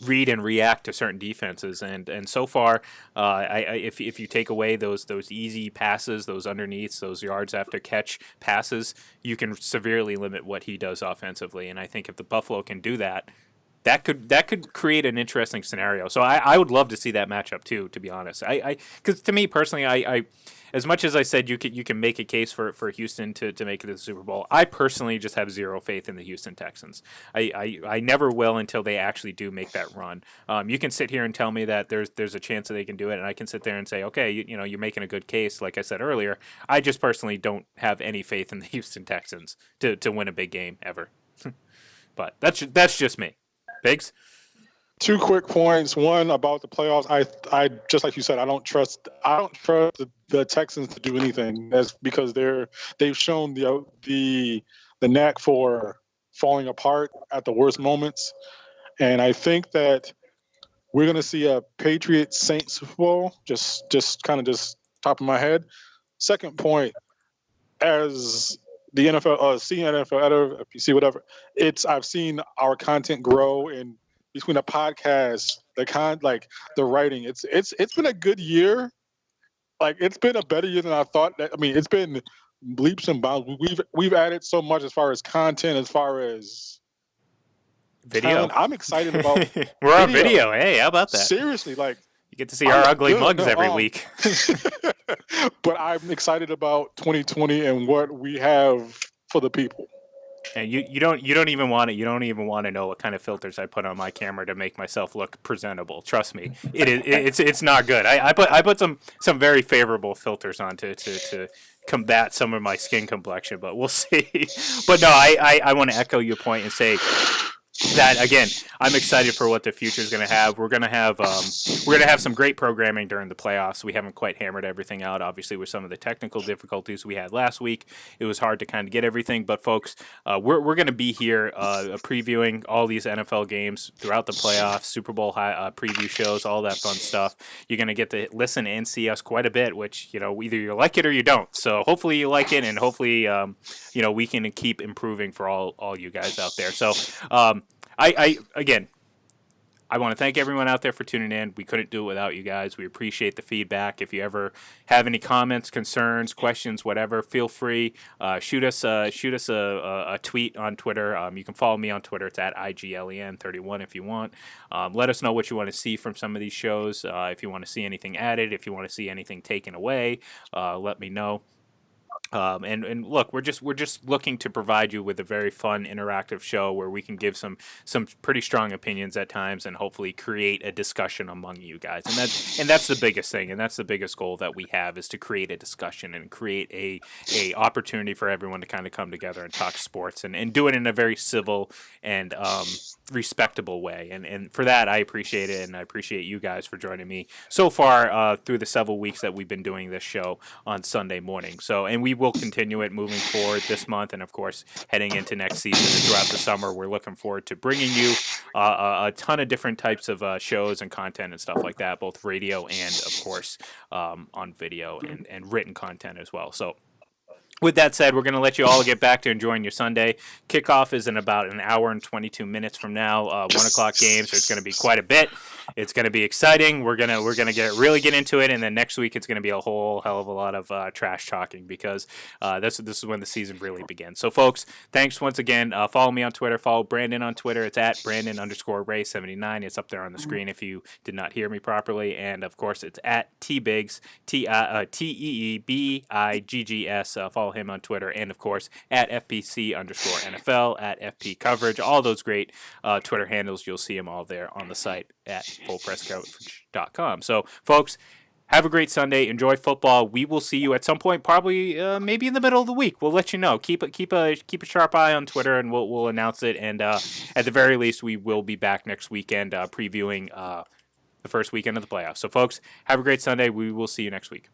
A: read and react to certain defenses. And so far, if you take away those easy passes, those underneaths, those yards after catch passes, you can severely limit what he does offensively. And I think if the Buffalo can do that, that could create an interesting scenario. So I would love to see that matchup too, to be honest. Because to me personally, I as much as I said you can make a case for Houston to make it to the Super Bowl, I personally just have zero faith in the Houston Texans. I never will until they actually do make that run. You can sit here and tell me that there's a chance that they can do it, and I can sit there and say, okay, you know, you're making a good case. Like I said earlier, I just personally don't have any faith in the Houston Texans to win a big game ever. But that's just me. Biggs?
B: 2 quick points. One about the playoffs. I just like you said, I don't trust the Texans to do anything. That's because they've shown the knack for falling apart at the worst moments. And I think that we're going to see a Patriots Saints Super Bowl. Just top of my head. Second point, as the NFL, seeing NFL editor, FPC, whatever. I've seen our content grow in between the podcast, the writing. It's been a good year. Like, it's been a better year than I thought. It's been leaps and bounds. We've added so much as far as content, as far as
A: video.
B: Talent. I'm excited about.
A: We're on video. Hey, how about that?
B: Seriously, like,
A: you get to see our ugly mugs every week.
B: But I'm excited about 2020 and what we have for the people.
A: And you don't even want to know what kind of filters I put on my camera to make myself look presentable. Trust me, it's not good. I put some very favorable filters on to combat some of my skin complexion, but we'll see. But no, I want to echo your point and say that again, I'm excited for what the future is going to have. We're going to have some great programming during the playoffs. We haven't quite hammered everything out, obviously, with some of the technical difficulties we had last week. It was hard to kind of get everything, but folks, we're going to be here previewing all these NFL games throughout the playoffs, Super Bowl preview shows, all that fun stuff. You're going to get to listen and see us quite a bit, which, you know, either you like it or you don't. So hopefully you like it, and hopefully you know, we can keep improving for all you guys out there. So again, I want to thank everyone out there for tuning in. We couldn't do it without you guys. We appreciate the feedback. If you ever have any comments, concerns, questions, whatever, feel free. Shoot us a tweet on Twitter. You can follow me on Twitter. It's at IGLEN31 if you want. Let us know what you want to see from some of these shows. If you want to see anything added, if you want to see anything taken away, let me know. And look, we're just looking to provide you with a very fun, interactive show where we can give some pretty strong opinions at times, and hopefully create a discussion among you guys. And that's the biggest thing, and that's the biggest goal that we have, is to create a discussion and create a opportunity for everyone to kind of come together and talk sports and do it in a very civil and respectable way. And for that, I appreciate it, and I appreciate you guys for joining me so far through the several weeks that we've been doing this show on Sunday morning. So, and we will continue it moving forward this month, and of course heading into next season and throughout the summer. We're looking forward to bringing you a ton of different types of shows and content and stuff like that, both radio and of course on video and written content as well. So with that said, we're going to let you all get back to enjoying your Sunday. Kickoff is in about an hour and 22 minutes from now. 1 o'clock games. There's going to be quite a bit. It's going to be exciting. We're gonna really get into it, and then next week it's going to be a whole hell of a lot of trash talking, because this is when the season really begins. So, folks, thanks once again. Follow me on Twitter. Follow Brandon on Twitter. It's at Brandon_Ray79. It's up there on the screen if you did not hear me properly, and of course it's at TBiggs TEEBIGGS. Follow him on Twitter, and of course at FPC_NFL, at FP Coverage. All those great Twitter handles, you'll see them all there on the site at fullpresscoverage.com. So, folks, have a great Sunday. Enjoy football. We will see you at some point, probably maybe in the middle of the week. We'll let you know. Keep a sharp eye on Twitter, and we'll announce it. And at the very least, we will be back next weekend previewing the first weekend of the playoffs. So, folks, have a great Sunday. We will see you next week.